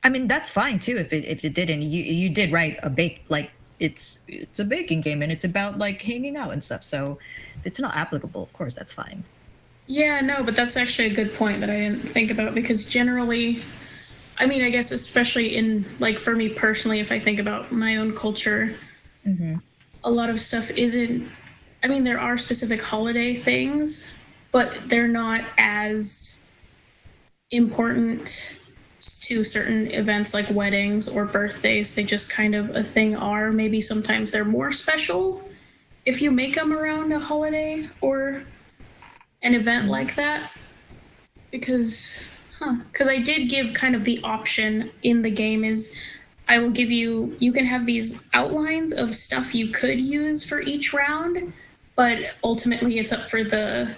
I mean, that's fine too if it didn't. You did write a it's a baking game, and it's about like hanging out and stuff. So if it's not applicable, of course, that's fine. Yeah, no, but that's actually a good point that I didn't think about, because generally, I mean, I guess especially in, like, for me personally, if I think about my own culture, a lot of stuff isn't. I mean, there are specific holiday things, but they're not as important to certain events like weddings or birthdays. They just kind of a thing are. Maybe sometimes they're more special if you make them around a holiday or an event like that. Because I did give kind of the option in the game is I will give you, you can have these outlines of stuff you could use for each round, but ultimately it's up for the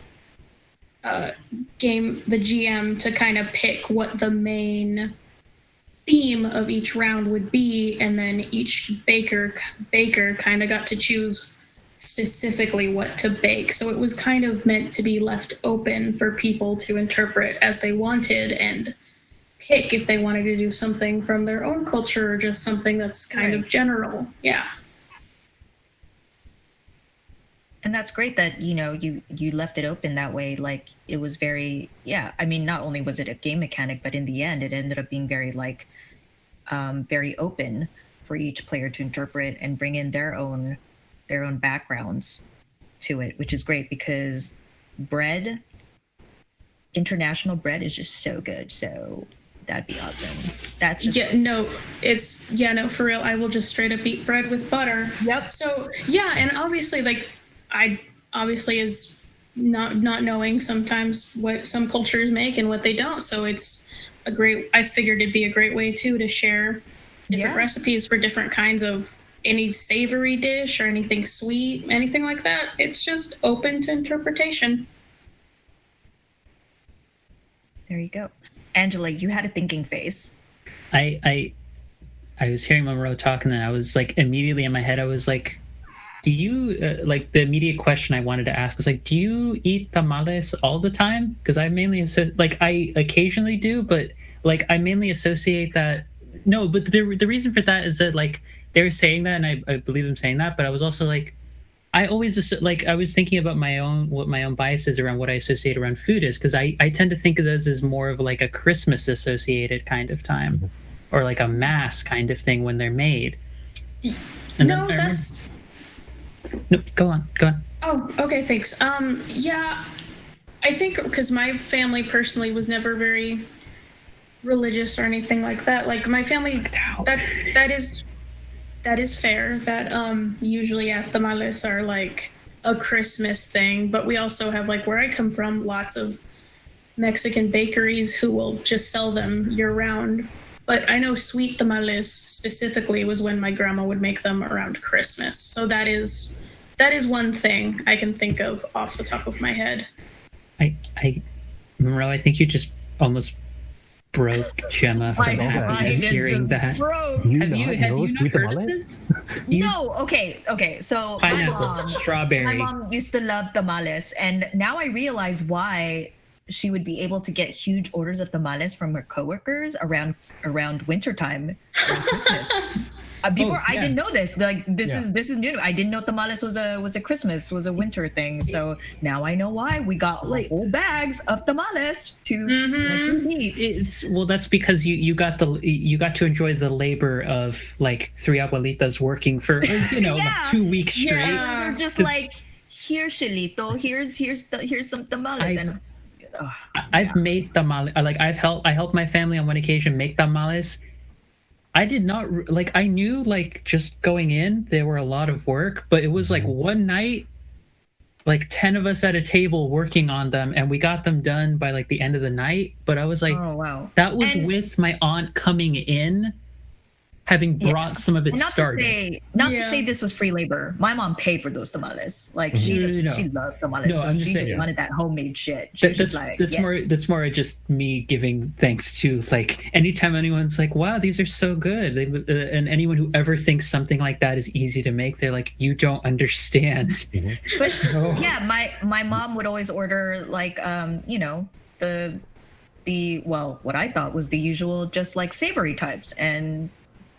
the GM to kind of pick what the main theme of each round would be, and then each baker kind of got to choose specifically what to bake. So it was kind of meant to be left open for people to interpret as they wanted and pick if they wanted to do something from their own culture or just something that's kind of general. Yeah. And that's great that you left it open that way. Like it was very, yeah, I mean, not only was it a game mechanic, but in the end it ended up being very like very open for each player to interpret and bring in their own backgrounds to it, which is great because international bread is just so good. So that'd be awesome. That's just no, for real. I will just straight up eat bread with butter. Yep. So yeah, and obviously like I obviously is not knowing sometimes what some cultures make and what they don't. So it's I figured it'd be a great way too to share different recipes for different kinds of any savory dish or anything sweet, anything like that. It's just open to interpretation. There you go. Angela, you had a thinking face. I was hearing Monroe talk, and then I was like, immediately in my head, I was like, do you like the immediate question I wanted to ask was like, do you eat tamales all the time? Because I mainly like I occasionally do, but like I mainly associate that. No, but the reason for that is that like they're saying that, and I believe them saying that, but I was also like, I always like I was thinking about what my own biases around what I associate around food is, because I tend to think of those as more of like a Christmas associated kind of time, or like a mass kind of thing when they're made. And no, that's. No, go on. Oh, okay, thanks. Yeah, I think because my family personally was never very religious or anything like that. Like my family, that is fair. That usually at tamales are like a Christmas thing, but we also have like where I come from, lots of Mexican bakeries who will just sell them year round. But I know sweet tamales specifically was when my grandma would make them around Christmas. So that is one thing I can think of off the top of my head. Monroe, I think you just almost broke Gemma from happiness hearing that. Broke. Have you not heard of this? No. Okay. So pineapple, strawberry. My mom used to love tamales, and now I realize why she would be able to get huge orders of tamales from her coworkers around wintertime, around Christmas. Before I didn't know this. Like this is new. I didn't know tamales was a winter thing. So now I know why we got like whole bags of tamales to eat. That's because you got to enjoy the labor of like three abuelitas working for like 2 weeks straight. Yeah, they're just like, here, Shelito, here's some tamales. I've made tamales. I helped my family on one occasion make tamales. I did not like. I knew like just going in, they were a lot of work, but it was like one night, like 10 of us at a table working on them, and we got them done by like the end of the night. But I was like, oh wow, that was with my aunt coming in, having brought some of it started. Not to say this was free labor. My mom paid for those tamales. Like she loved tamales. No, so she just wanted that homemade shit. That's more just me giving thanks to like anytime anyone's like, wow, these are so good. And anyone who ever thinks something like that is easy to make, they're like, you don't understand. But my mom would always order like the what I thought was the usual just like savory types, and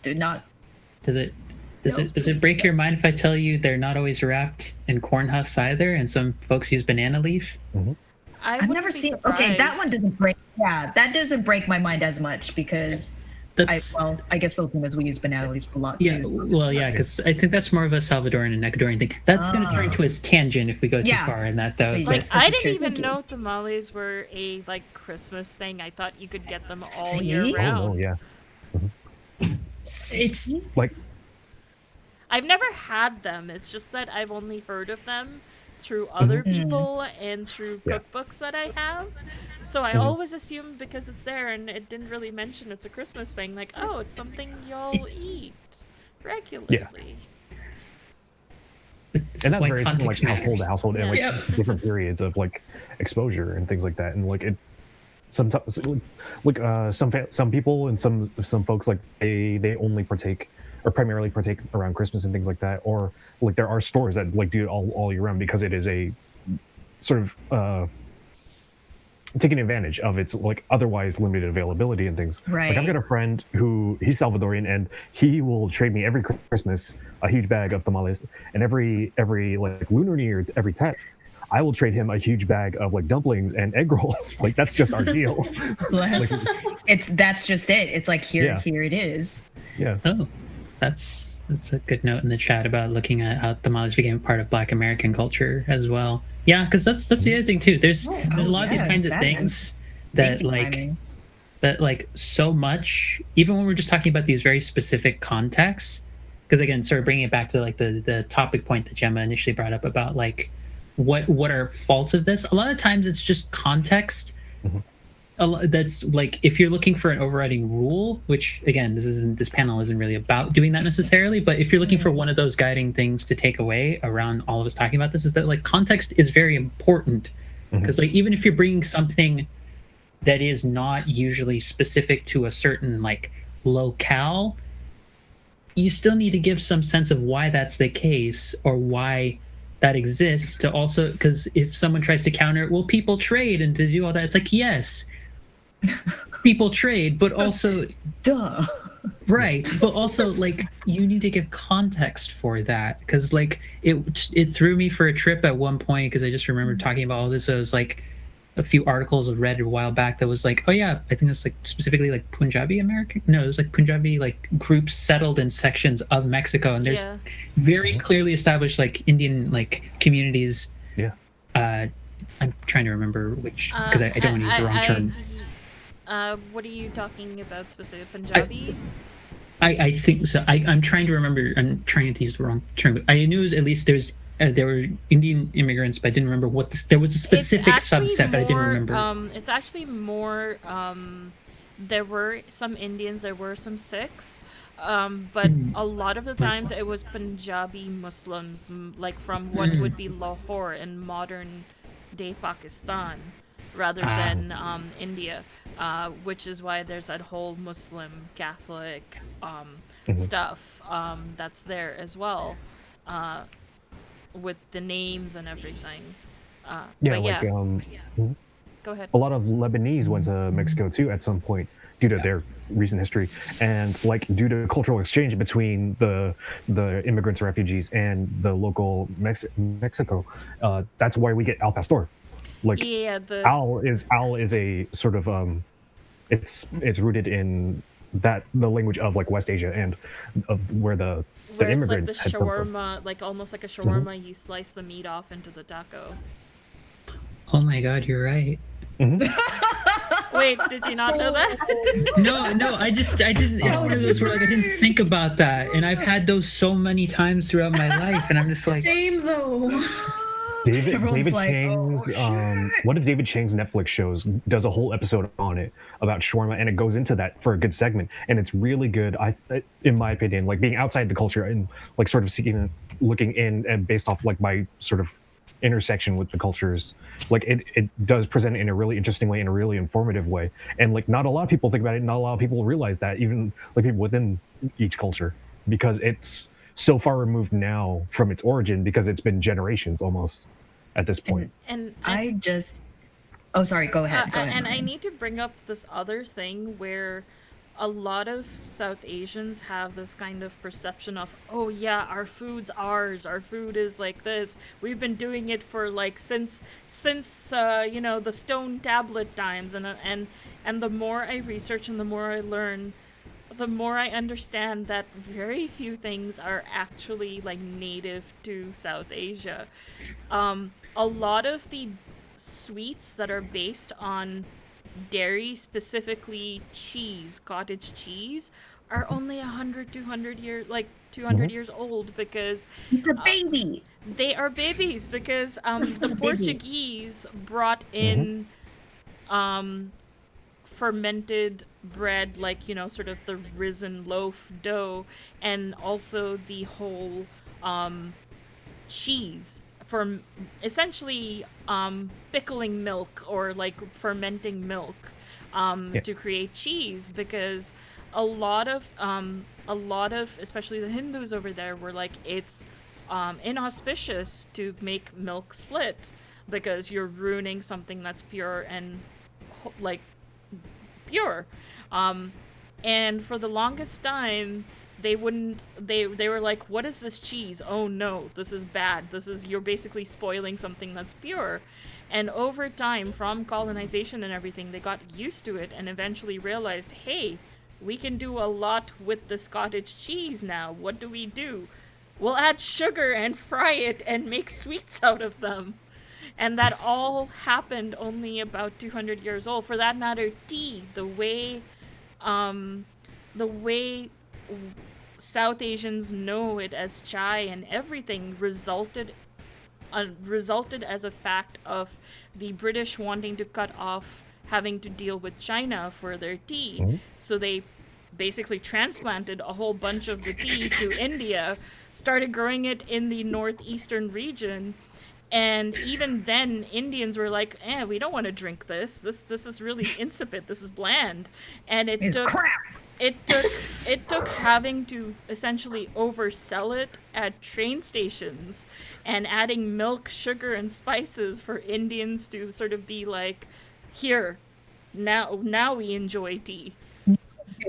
did not. Does it break your mind if I tell you they're not always wrapped in corn husks either, and some folks use banana leaf? Mm-hmm. I've never seen. Surprised. Okay, that one doesn't break. Yeah, that doesn't break my mind as much because That's I guess Filipinos we use banana leaves a lot yeah. too. Well, yeah, because I think that's more of a Salvadoran and Ecuadorian thing. That's going to turn into a tangent if we go too Yeah. far in that, though. Like, But yes. I This is didn't true. even know tamales were a like Christmas thing. I thought you could get them all See? year Oh, Oh round. no, yeah. it's Like I've never had them. It's just that I've only heard of them through other people and through Yeah. cookbooks that I have. So I always assumed because it's there and it didn't really mention it's a Christmas thing, like, oh, it's something y'all eat regularly. this and is that why varies from like context household matters. to household and like Yeah. different periods of like exposure and things like that. And like it sometimes like some people and some folks like they only partake or primarily partake around Christmas and things like that. Or like there are stores that like do it all year round because it is a sort of taking advantage of its like otherwise limited availability and things. Like I've Right. got a friend who he's Salvadorian and he will trade me every Christmas a huge bag of tamales, and every like Lunar New Year, every 10th, I will trade him a huge bag of like dumplings and egg rolls. Like that's just our deal. Bless. That's just it. It's like here Yeah. here it is. Yeah. Oh, that's a good note in the chat about looking at how tamales became part of Black American culture as well. Yeah, because that's the other thing too. There's a lot of these yes, kinds of that things is- that Thank you, like Jaime. that like so much. Even when we're just talking about these very specific contexts, because again, sort of bringing it back to like the topic point that Gemma initially brought up about like what are faults of this. A lot of times it's just context. That's like if you're looking for an overriding rule, which again this panel isn't really about doing that necessarily, but if you're looking for one of those guiding things to take away around all of us talking about this, is that like context is very important, because like even if you're bringing something that is not usually specific to a certain like locale, you still need to give some sense of why that's the case or why that exists, to also, because if someone tries to counter it, well, people trade and to do all that, it's like, yes, people trade, but also Duh. right, but also like you need to give context for that, because like it threw me for a trip at one point, because I just remember talking about all this. I was like a few articles I read a while back that was like, oh yeah, I think it was like specifically like Punjabi American, no, it was like Punjabi like groups settled in sections of Mexico, and there's Yeah. very clearly established like Indian like communities. Yeah. I'm trying to remember which, because I don't want to use the wrong term. What are you talking about specifically? Punjabi? I think so. I'm trying to remember. I'm trying to use the wrong term. I knew at least there were Indian immigrants, but I didn't remember what this. There was a specific It's actually subset, but I didn't more, remember. It's actually more. There were some Indians. There were some Sikhs. But a lot of the times it was Punjabi Muslims, like from what would be Lahore in modern day Pakistan, rather than India, which is why there's that whole Muslim Catholic stuff that's there as well, with the names and everything. Yeah, but like go ahead. a lot of Lebanese went to Mexico too at some point due to their recent history, and like due to cultural exchange between the immigrants and refugees and the local Mexico. That's why we get al pastor. Like Yeah, the owl is a sort of it's rooted in that the language of like West Asia and of where the where it's like the immigrants had come from. shawarma, like almost like a shawarma. You slice the meat off into the taco. Oh my God, you're right. Wait, did you not know that? No, I didn't. It's one of those where like I didn't think about that, and I've had those so many times throughout my life, and I'm just like, Same though. Everyone's David like, Chang's "Oh, one of David Chang's Netflix shows does a whole episode on it about shawarma, and it goes into that for a good segment, and it's really good. In my opinion, like being outside the culture and like sort of looking in, and based off like my sort of intersection with the cultures, like it does present it in a really interesting way, in a really informative way, and like not a lot of people think about it, not a lot of people realize that, even like people within each culture, because it's so far removed now from its origin, because it's been generations almost at this point. And I just. Oh, sorry. Go ahead. Go ahead. and I need to bring up this other thing where a lot of South Asians have this kind of perception of, oh yeah, our food's ours. Our food is like this. We've been doing it for like since the stone tablet times, and the more I research and the more I learn, the more I understand that very few things are actually like native to South Asia. A lot of the sweets that are based on dairy, specifically cheese, cottage cheese, are only 100, 200 years, like 200 years old because It's a baby. they are babies because the Baby. Portuguese brought in um, fermented bread, like, you know, sort of the risen loaf dough, and also the whole cheese for essentially pickling milk or like fermenting milk to create cheese because a lot of especially the Hindus over there were like it's inauspicious to make milk split because you're ruining something that's pure and like pure. And for the longest time, they wouldn't. They were like, "What is this cheese? Oh no, this is bad. This is you're basically spoiling something that's pure." And over time, from colonization and everything, they got used to it and eventually realized, "Hey, we can do a lot with this cottage cheese now. What do? We'll add sugar and fry it and make sweets out of them." And that all happened only about 200 years old. For that matter, tea, the way South Asians know it as chai and everything resulted as a fact of the British wanting to cut off having to deal with China for their tea. So they basically transplanted a whole bunch of the tea to India, started growing it in the northeastern region. And even then, Indians were like, we don't want to drink this. This is really insipid. This is bland. And It's crap. it took having to essentially oversell it at train stations and adding milk, sugar, and spices for Indians to sort of be like, here, now we enjoy tea.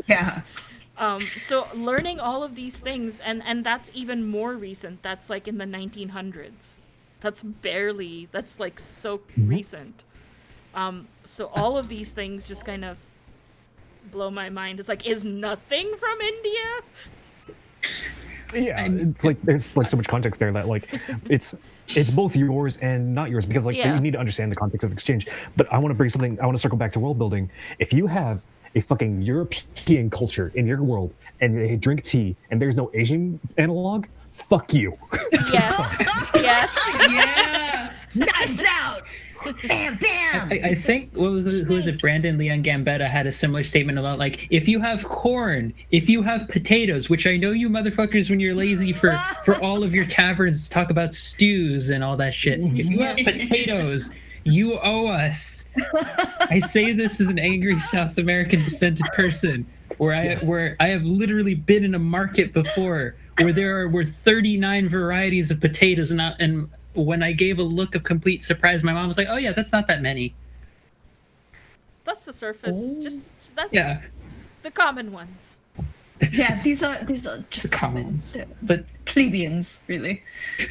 Yeah. So learning all of these things, and that's even more recent. That's like in the 1900s. That's like so recent. So all of these things just kind of blow my mind. It's like, is nothing from India? Yeah, it's like there's like so much context there that like it's both yours and not yours because like Yeah. you need to understand the context of exchange. But I want to bring something. I want to circle back to world building. If you have a fucking European culture in your world and they drink tea and there's no Asian analog, fuck you. Yes. Yes. Yeah. Knives out. Bam, bam. I think who was it? Brandon Leon Gambetta had a similar statement about like if you have corn, if you have potatoes, which I know you motherfuckers when you're lazy for all of your taverns talk about stews and all that shit. If you have potatoes, you owe us. I say this as an angry South American descended person, where I have literally been in a market before where there were 39 varieties of potatoes and when I gave a look of complete surprise, my mom was like, "Oh yeah, that's not that many." That's the surface. That's Yeah. the common ones. Yeah, these are just common ones. But plebeians, really.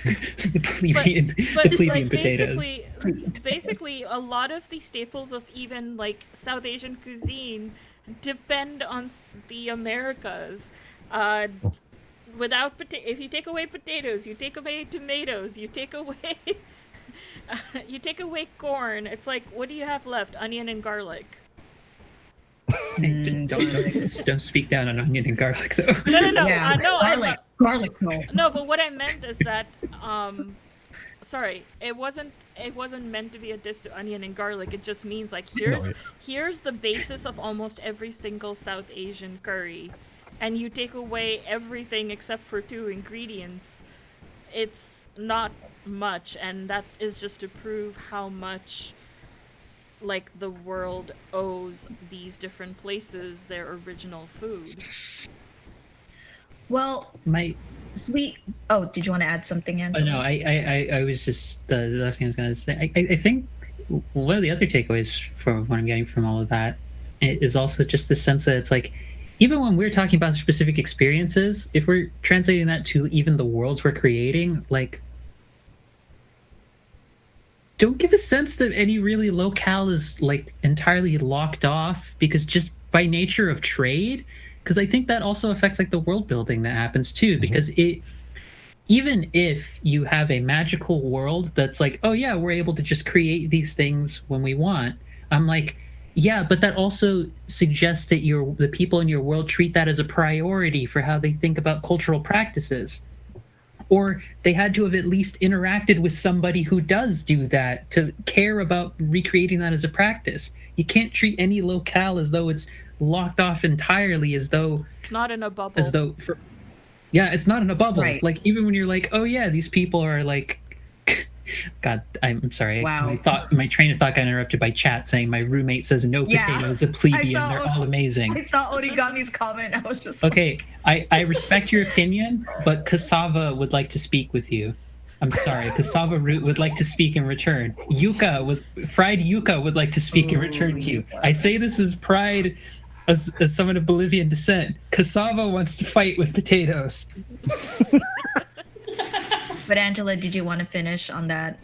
the plebeian, But the plebeian like potatoes. basically a lot of the staples of even like South Asian cuisine depend on the Americas. If you take away potatoes, you take away tomatoes, you take away you take away corn. It's like, what do you have left? Onion and garlic. Hey, don't speak down on onion and garlic though. No. Yeah, No, garlic. No. no. But what I meant is that, sorry, it wasn't meant to be a diss to onion and garlic. It just means like here's the basis of almost every single South Asian curry, and you take away everything except for 2 ingredients. It's not much, and that is just to prove how much like the world owes these different places their original food. Well, My Oh, did you want to add something, Angela? no, I was just the last thing I was gonna say. I think one of the other takeaways from what I'm getting from all of that is also just the sense that it's like even when we're talking about specific experiences, if we're translating that to even the worlds we're creating, like don't give a sense that any really locale is like entirely locked off because just by nature of trade, because I think that also affects like the world building that happens too, because it, even if you have a magical world that's like, oh yeah, we're able to just create these things when we want, I'm like, yeah, but that also suggests that the people in your world treat that as a priority for how they think about cultural practices, or they had to have at least interacted with somebody who does do that to care about recreating that as a practice. You can't treat any locale as though it's locked off entirely, as though It's not in a bubble. yeah, it's not in a bubble. Right. Like, even when you're like, oh yeah, these people are like, God, I'm sorry. Wow. My train of thought got interrupted by chat saying my roommate says no Yeah. potato is a plebeian. I saw- They're all amazing. I saw Origami's comment. I was just Okay, I respect your opinion, but Cassava would like to speak with you. I'm sorry, Cassava Root would like to speak in return. Fried Yuka would like to speak in return to you. I say this as pride, as someone of Bolivian descent. Cassava wants to fight with potatoes. But Angela, did you want to finish on that?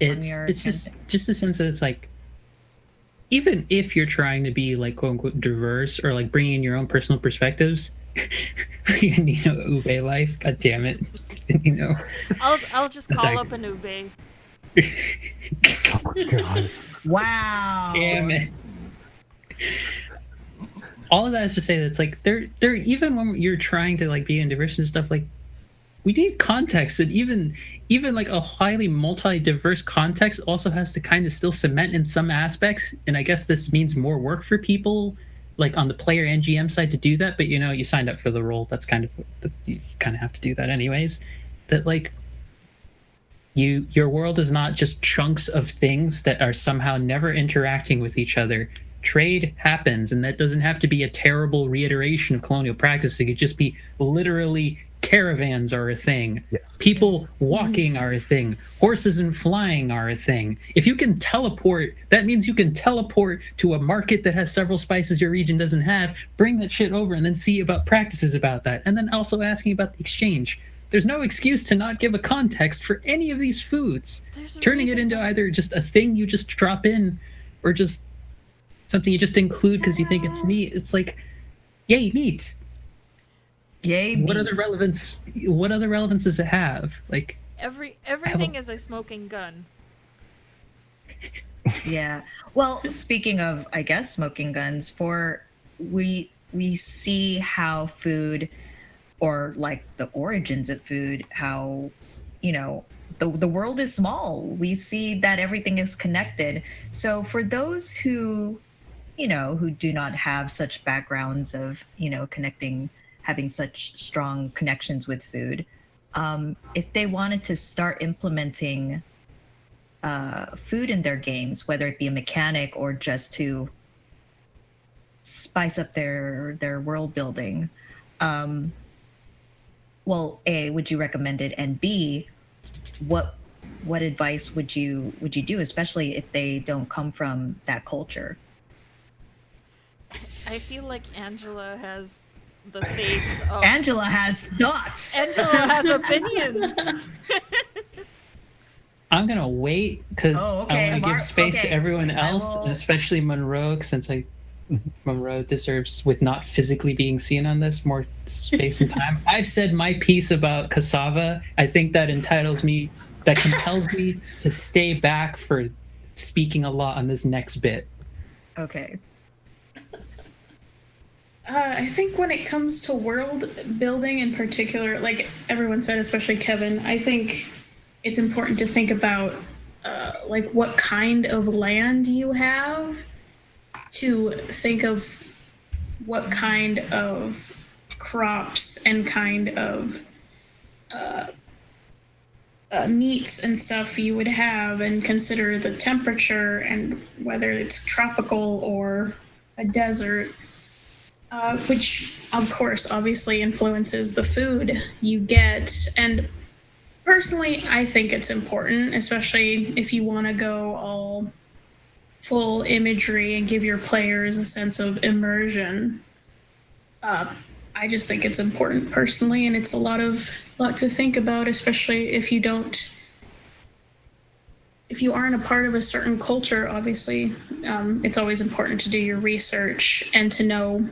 It's just a sense that it's like, even if you're trying to be like quote unquote diverse or like bringing in your own personal perspectives, ube life, god damn it, I'll just call like- up an ube. Oh my god. Wow. damn it. All of that is to say that it's like they're even when you're trying to like be in diverse and stuff, like we need context, and even like a highly multi-diverse context also has to kind of still cement in some aspects. And I guess this means more work for people like on the player and GM side to do that, but you signed up for the role. That's you kind of have to do that anyways. That like your world is not just chunks of things that are somehow never interacting with each other. Trade happens, and that doesn't have to be a terrible reiteration of colonial practice. It could just be literally caravans are a thing. Yes. People walking are a thing. Horses and flying are a thing. If you can teleport, that means you can teleport to a market that has several spices your region doesn't have, bring that shit over, and then see about practices about that. And then also asking about the exchange. There's no excuse to not give a context for any of these foods. Turning it into either just a thing you just drop in or just something you just include because you think it's neat. It's like, yay, neat. Yay. What other relevance does it have? Like Everything is a smoking gun. Yeah. Well, speaking of, I guess, smoking guns, we see how food, or like the origins of food, how, the world is small. We see that everything is connected. So for those who do not have such backgrounds of, having such strong connections with food, if they wanted to start implementing food in their games, whether it be a mechanic or just to spice up their world building, well, A, would you recommend it, and B, what advice would you do, especially if they don't come from that culture? I feel like Angela has the face of... Angela has thoughts. Angela has opinions. I'm gonna wait because okay. I want to give space to everyone else, will- and especially Monroe, since Monroe deserves, with not physically being seen on this, more space and time. I've said my piece about cassava. I think that compels me to stay back for speaking a lot on this next bit. Okay. I think when it comes to world building in particular, like everyone said, especially Kevin, I think it's important to think about like what kind of land you have, to think of what kind of crops and kind of meats and stuff you would have, and consider the temperature and whether it's tropical or a desert. Which, of course, obviously influences the food you get. And personally, I think it's important, especially if you want to go all full imagery and give your players a sense of immersion. I just think it's important personally, and it's a lot to think about, especially if you aren't a part of a certain culture. Obviously, it's always important to do your research and to know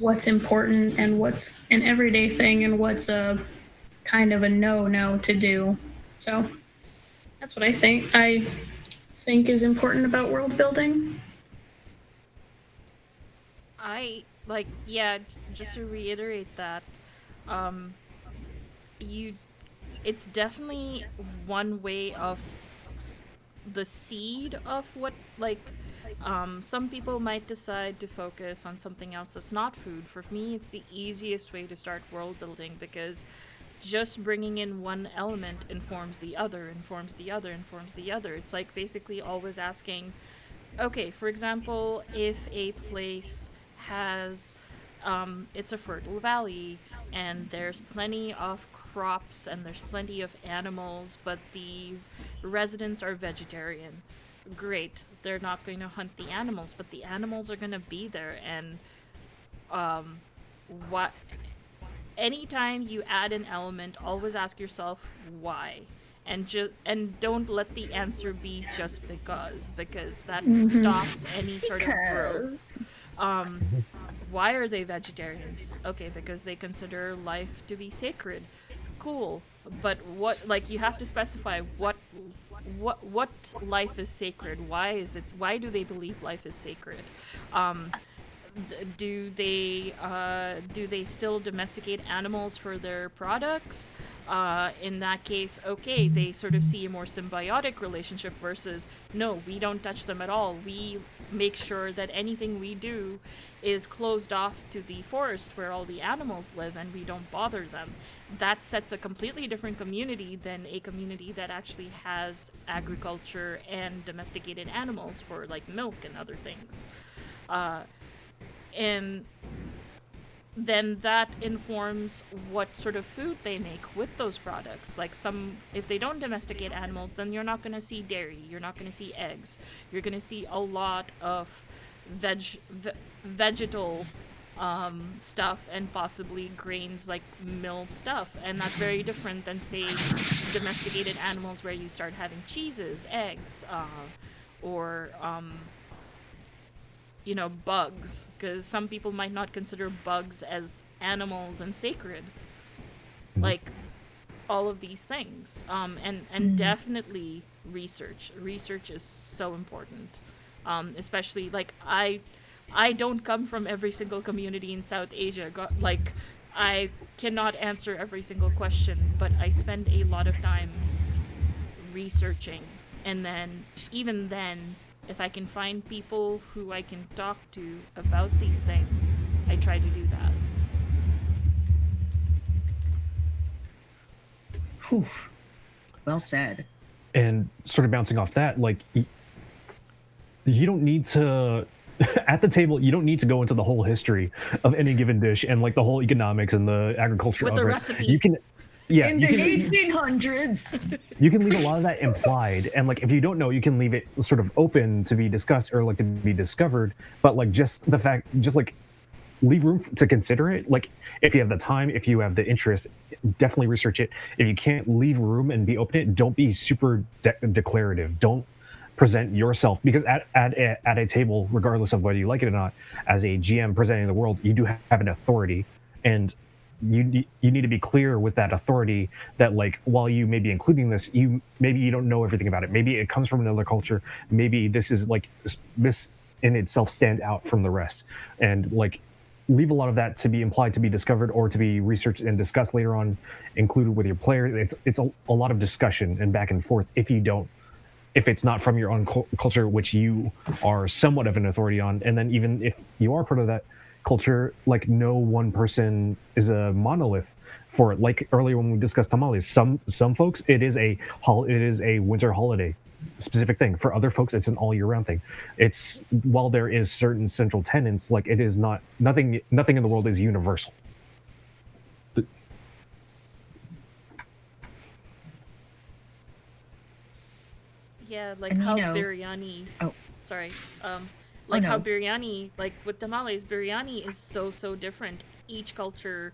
what's important and what's an everyday thing and what's a kind of a no to do. So that's what I think is important about world building. I like, yeah, just to reiterate that, um, you, it's definitely one way of the seed of what, like, some people might decide to focus on something else that's not food. For me, it's the easiest way to start world building because just bringing in one element informs the other, informs the other, informs the other. It's like basically always asking, okay, for example, if a place has, it's a fertile valley and there's plenty of crops and there's plenty of animals, but the residents are vegetarian. Great, they're not going to hunt the animals, but the animals are going to be there. And what, anytime you add an element, always ask yourself why. And don't let the answer be just because that stops any sort of Because. growth. Why are they vegetarians? Okay, because they consider life to be sacred. Cool. But what, like, you have to specify what life is sacred. Why do they believe life is sacred? Um do they still domesticate animals for their products? In that case, okay, they sort of see a more symbiotic relationship versus no, we don't touch them at all. We make sure that anything we do is closed off to the forest where all the animals live and we don't bother them. That sets a completely different community than a community that actually has agriculture and domesticated animals for like milk and other things. And then that informs what sort of food they make with those products. Like, some, if they don't domesticate animals, then you're not going to see dairy, you're not going to see eggs, you're going to see a lot of vegetal stuff and possibly grains like milled stuff. And that's very different than, say, domesticated animals where you start having cheeses, eggs, or bugs, because some people might not consider bugs as animals and sacred. Like, all of these things. And definitely research. Research is so important. Especially, like, I don't come from every single community in South Asia. Like, I cannot answer every single question, but I spend a lot of time researching. And then, even then, if I can find people who I can talk to about these things, I try to do that. Whew. Well said. And sort of bouncing off that, like, you don't need to at the table, you don't need to go into the whole history of any given dish and like the whole economics and the agriculture With of the it. recipe. You can, yeah, In the 1800s. you can leave a lot of that implied, and like if you don't know, you can leave it sort of open to be discussed or like to be discovered. But like just the fact, just like leave room to consider it. Like if you have the time, if you have the interest, definitely research it. If you can't, leave room and be open to it. Don't be super declarative. Don't present yourself, because at a table, regardless of whether you like it or not, as a GM presenting the world, you do have an authority, and you need to be clear with that authority that like while you may be including this, maybe you don't know everything about it. Maybe it comes from another culture. Maybe this is like this in itself stand out from the rest, and like leave a lot of that to be implied, to be discovered, or to be researched and discussed later on, included with your players. It's a lot of discussion and back and forth if it's not from your own culture, which you are somewhat of an authority on. And then even if you are part of that culture, like no one person is a monolith for it. Like earlier when we discussed tamales, some folks it is a winter holiday specific thing. For other folks, it's an all year round thing. It's, while there is certain central tenets, like it is not, nothing in the world is universal. Yeah, like And, how you know- biryani. Oh. Sorry. Like how no. biryani, like with tamales, biryani is so different. Each culture,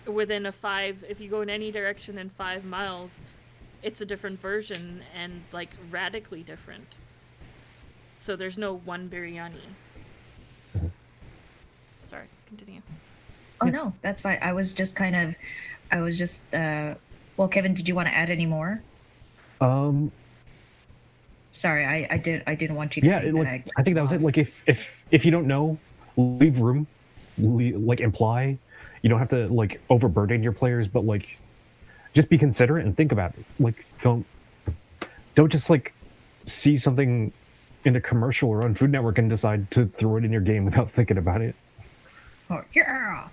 within if you go in any direction in 5 miles, it's a different version and like radically different. So there's no one biryani. Sorry. Continue. Oh no, that's fine. I was just well, Kevin, did you want to add any more? Um, Sorry, I didn't want you to yeah, think like that I think that was it. Like if you don't know, leave room, like imply. You don't have to like overburden your players, but like just be considerate and think about it. Like don't just like see something in a commercial or on Food Network and decide to throw it in your game without thinking about it. Oh, yeah.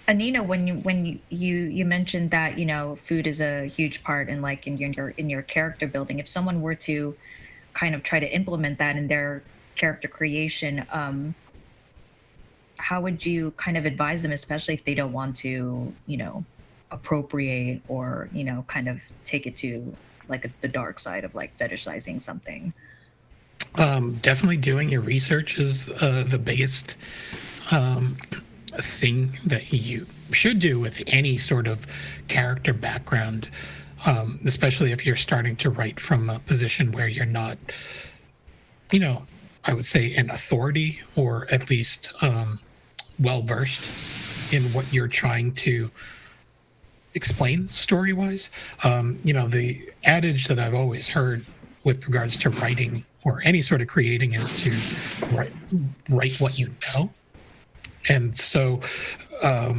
Anina, when you mentioned that food is a huge part in like in your character building. If someone were to kind of try to implement that in their character creation, how would you kind of advise them, especially if they don't want to appropriate or kind of take it to like the dark side of like fetishizing something? Definitely doing your research is the biggest thing that you should do with any sort of character background, especially if you're starting to write from a position where you're not, I would say an authority, or at least well versed in what you're trying to explain story wise. The adage that I've always heard with regards to writing or any sort of creating is to write what you know. And so, a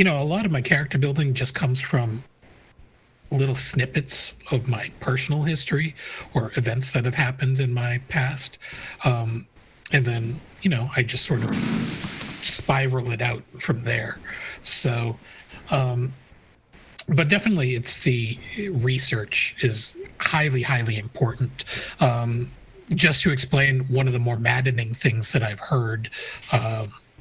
lot of my character building just comes from little snippets of my personal history or events that have happened in my past. And then, I just sort of spiral it out from there. So, but definitely it's the research is highly, highly important. Just to explain one of the more maddening things that I've heard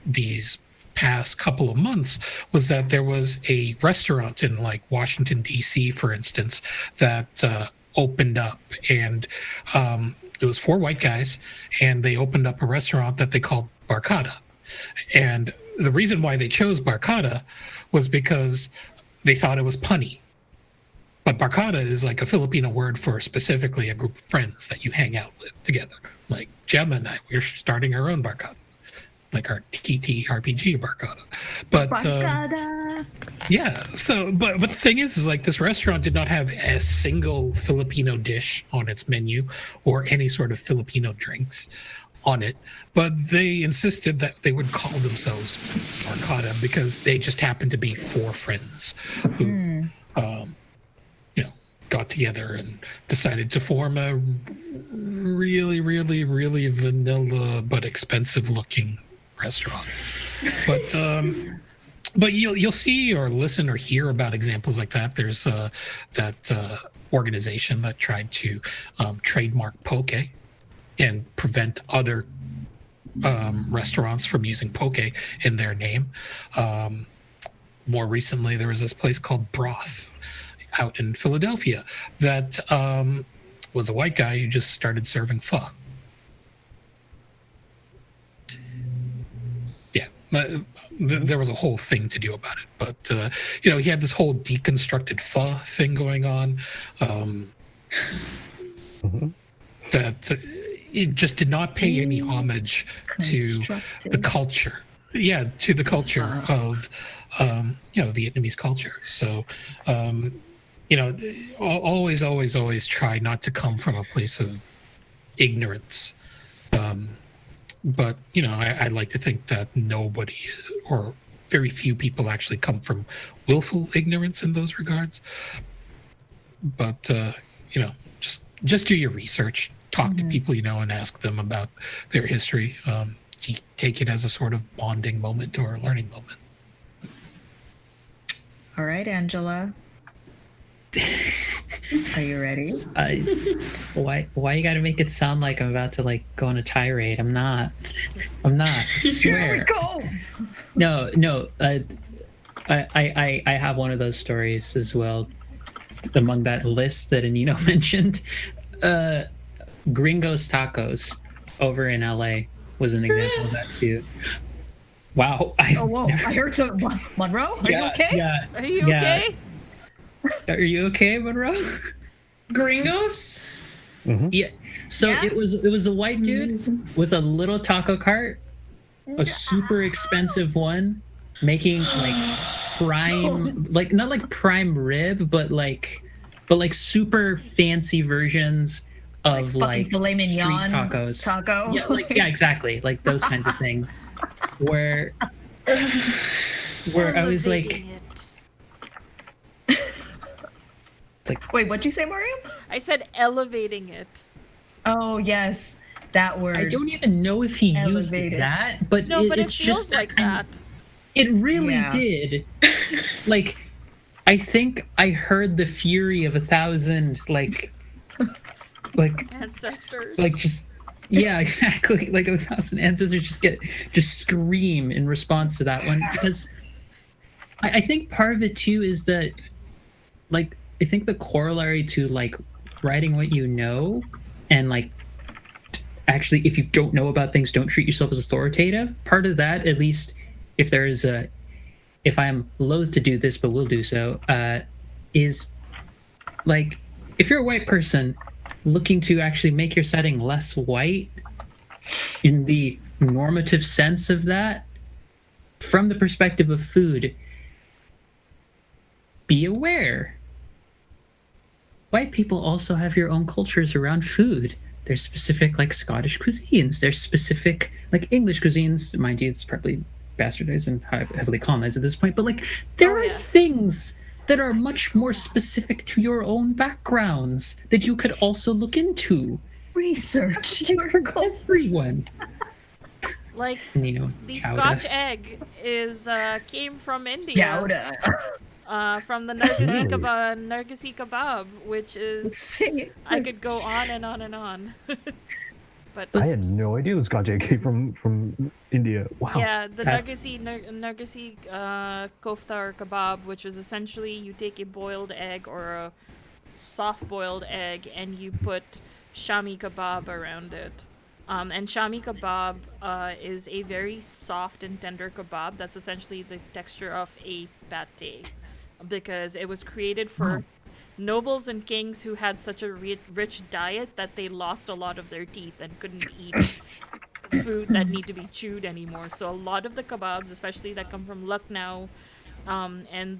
these past couple of months was that there was a restaurant in like Washington, D.C., for instance, that opened up, and it was 4 white guys, and they opened up a restaurant that they called Barcada. And the reason why they chose Barcada was because they thought it was punny. But Barcada is like a Filipino word for specifically a group of friends that you hang out with together. Like Gemma and I, we're starting our own Barcada, like our TTRPG Barcada. But Barcada. yeah, so but the thing is like this restaurant did not have a single Filipino dish on its menu or any sort of Filipino drinks on it, but they insisted that they would call themselves Barcada because they just happened to be 4 friends who got together and decided to form a really, really, really vanilla but expensive looking restaurant. But you'll see or listen or hear about examples like that. There's that organization that tried to trademark poke and prevent other restaurants from using poke in their name. More recently, there was this place called Broth out in Philadelphia that was a white guy who just started serving pho. Yeah, there was a whole thing to do about it, but he had this whole deconstructed pho thing going on. That it just did not pay any homage to the culture. Yeah, to the culture of Vietnamese culture. So always try not to come from a place of ignorance. But I'd like to think that nobody is, or very few people actually come from willful ignorance in those regards. But just do your research, talk to people and ask them about their history. Take it as a sort of bonding moment or a learning moment. All right, Angela. Are you ready? Why you gotta make it sound like I'm about to like go on a tirade? I'm not. I swear. Here we go. No. I have one of those stories as well. Among that list that Anino mentioned, Gringos Tacos over in LA was an example of that too. Wow. Whoa! I heard some. Monroe, are you okay? Yeah. Are you okay? Are you okay, Monroe? Gringos? Yeah. So Yeah? it was a white dude with a little taco cart, a super expensive one, making like prime, like not like prime rib, but like super fancy versions of fucking like filet street mignon tacos. taco. Yeah, like yeah, exactly, like those kinds of things. Where I was like, Elevating it. it's like Wait, what'd you say, Mario? I said elevating it. Oh yes, that word. I don't even know if he used Elevated. that, but No, but it it's feels just like kind of- that. It really Yeah. did. Like, I think I heard the fury of 1,000 like Ancestors. just yeah, exactly. Like 1,000 ancestors just scream in response to that one, because I think part of it too is that, like, I think the corollary to like writing what you know, and like actually if you don't know about things, don't treat yourself as authoritative. Part of that, at least if I am loath to do this but will do so, is like, if you're a white person looking to actually make your setting less white in the normative sense of that, from the perspective of food, be aware. White people also have your own cultures around food. There's specific like Scottish cuisines. There's specific like English cuisines. Mind you, it's probably bastardized and heavily colonized at this point. But like, there are yeah. things that are much more specific to your own backgrounds that you could also look into. Research your culture. Everyone, Like, and, you know, the chowder. Scotch egg is came from India. Chowder. From the Nargisi kebab, which is, Say I could go on and on and on. But I had no idea the Scotch egg came from India. Wow. yeah, the That's- Nargisi kofta or kebab, which is essentially you take a boiled egg or a soft boiled egg and you put shami kebab around it. And shami kebab is a very soft and tender kebab that's essentially the texture of a pate, because it was created for nobles and kings who had such a rich diet that they lost a lot of their teeth and couldn't eat food that need to be chewed anymore. So a lot of the kebabs, especially that come from Lucknow and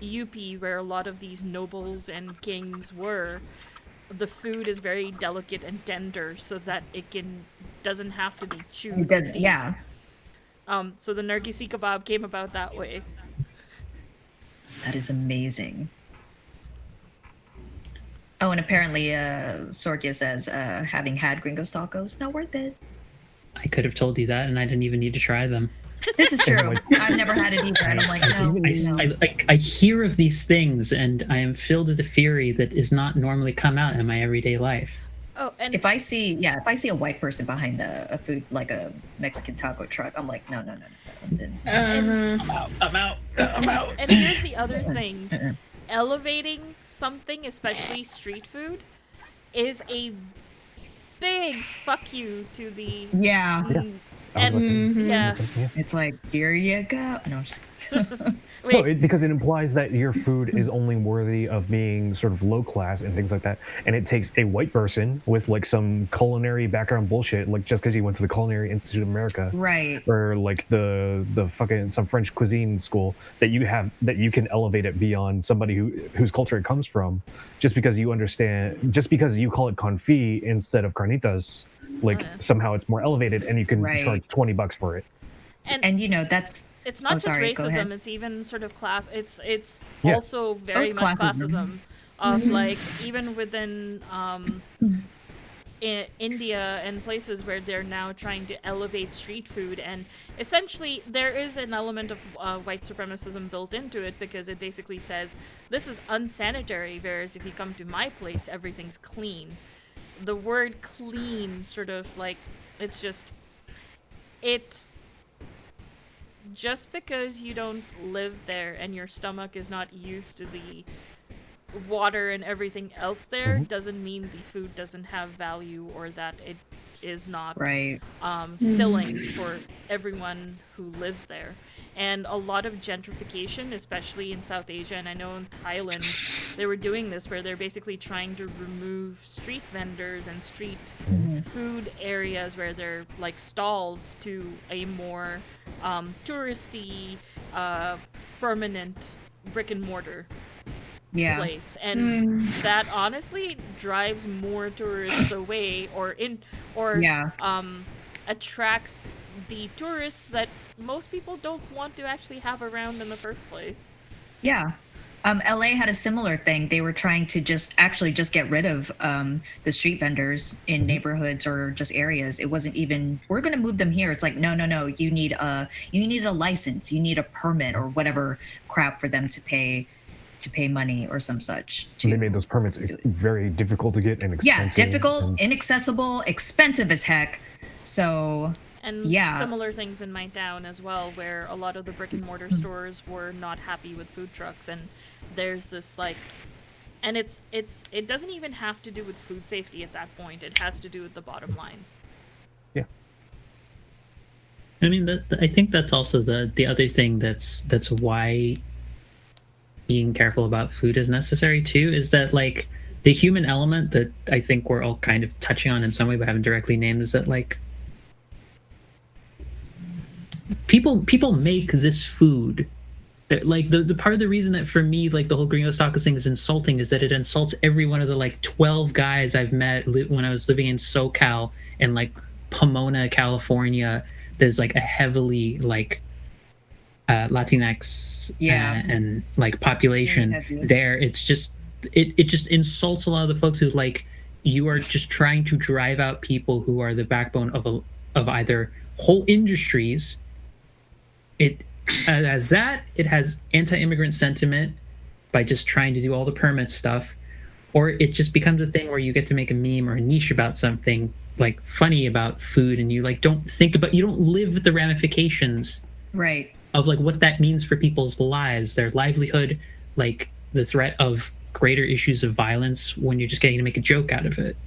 UP, where a lot of these nobles and kings were, the food is very delicate and tender so that it doesn't have to be chewed. It does, yeah. So the Nargisi kebab came about that way. That is amazing. Oh, and apparently, Sorkia says, having had Gringos tacos, not worth it. I could have told you that, and I didn't even need to try them. This is true. I've never had it either, and I'm like, no. I hear of these things, and I am filled with a fury that is not normally come out in my everyday life. Oh, and If I see a white person behind a food like a Mexican taco truck, I'm like, no. Then- I'm out. and here's the other thing. Elevating something, especially street food, is a big fuck you to the Yeah, and yeah. it's like, here you go. No, I'm just Wait, No, because it implies that your food is only worthy of being sort of low class and things like that. And it takes a white person with like some culinary background bullshit, like just because he went to the Culinary Institute of America, right. or like the fucking some French cuisine school, that you can elevate it beyond somebody whose culture it comes from, just because you understand, just because you call it confit instead of carnitas, like somehow it's more elevated and you can Right. charge $20 for it. And you know, that's it's not just sorry, go ahead. racism, it's even sort of class. It's Yeah. also very it's much classism. classism of like, even within India and places where they're now trying to elevate street food, and essentially there is an element of white supremacism built into it, because it basically says this is unsanitary, whereas if you come to my place, everything's clean. The word clean sort of like, it's just because you don't live there and your stomach is not used to the water and everything else there, doesn't mean the food doesn't have value or that it is not right. filling for everyone who lives there. and a lot of gentrification, especially in South Asia, and I know in Thailand they were doing this where they're basically trying to remove street vendors and street food areas where they're like stalls to a more touristy, permanent brick and mortar Yeah. place, and that honestly drives more tourists away, or Yeah. attracts the tourists that most people don't want to actually have around in the first place. Yeah. LA had a similar thing. They were trying to just get rid of the street vendors in neighborhoods or just areas. It wasn't even, we're going to move them here. It's like, no. You need a license. You need a permit or whatever crap for them to pay money or some such. And they made those permits very difficult to get and expensive. Yeah, difficult, inaccessible, expensive as heck. So And similar things in my town as well, where a lot of the brick and mortar stores were not happy with food trucks, and there's this like, and it doesn't even have to do with food safety at that point. It has to do with the bottom line. Yeah. I mean, I think that's also the other thing that's why being careful about food is necessary too, is that like the human element that I think we're all kind of touching on in some way but haven't directly named, is that like people make this food that, like, the part of the reason that for me like the whole gringo tacos thing is insulting is that it insults every one of the like 12 guys I've met when I was living in SoCal and like Pomona, California. There's like a heavily like Latinx and like population there. It's just it just insults a lot of the folks who like, you are just trying to drive out people who are the backbone of either whole industries. It has anti-immigrant sentiment by just trying to do all the permit stuff, or it just becomes a thing where you get to make a meme or a niche about something like funny about food, and you like don't live the ramifications right of like what that means for people's lives, their livelihood, like the threat of greater issues of violence when you're just getting to make a joke out of it,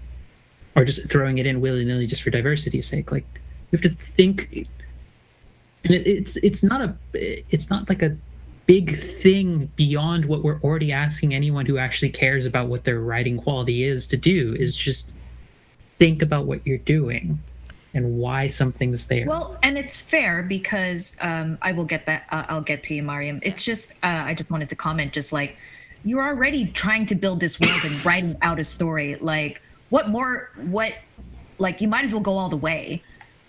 or just throwing it in willy-nilly just for diversity's sake. Like, you have to think, and it's not like a big thing beyond what we're already asking anyone who actually cares about what their writing quality is to do, is just think about what you're doing and why something's there. Well, and it's fair because I will get back. I'll get to you, Mariam. It's just I just wanted to comment, just like, you're already trying to build this world and writing out a story. Like, what like, you might as well go all the way.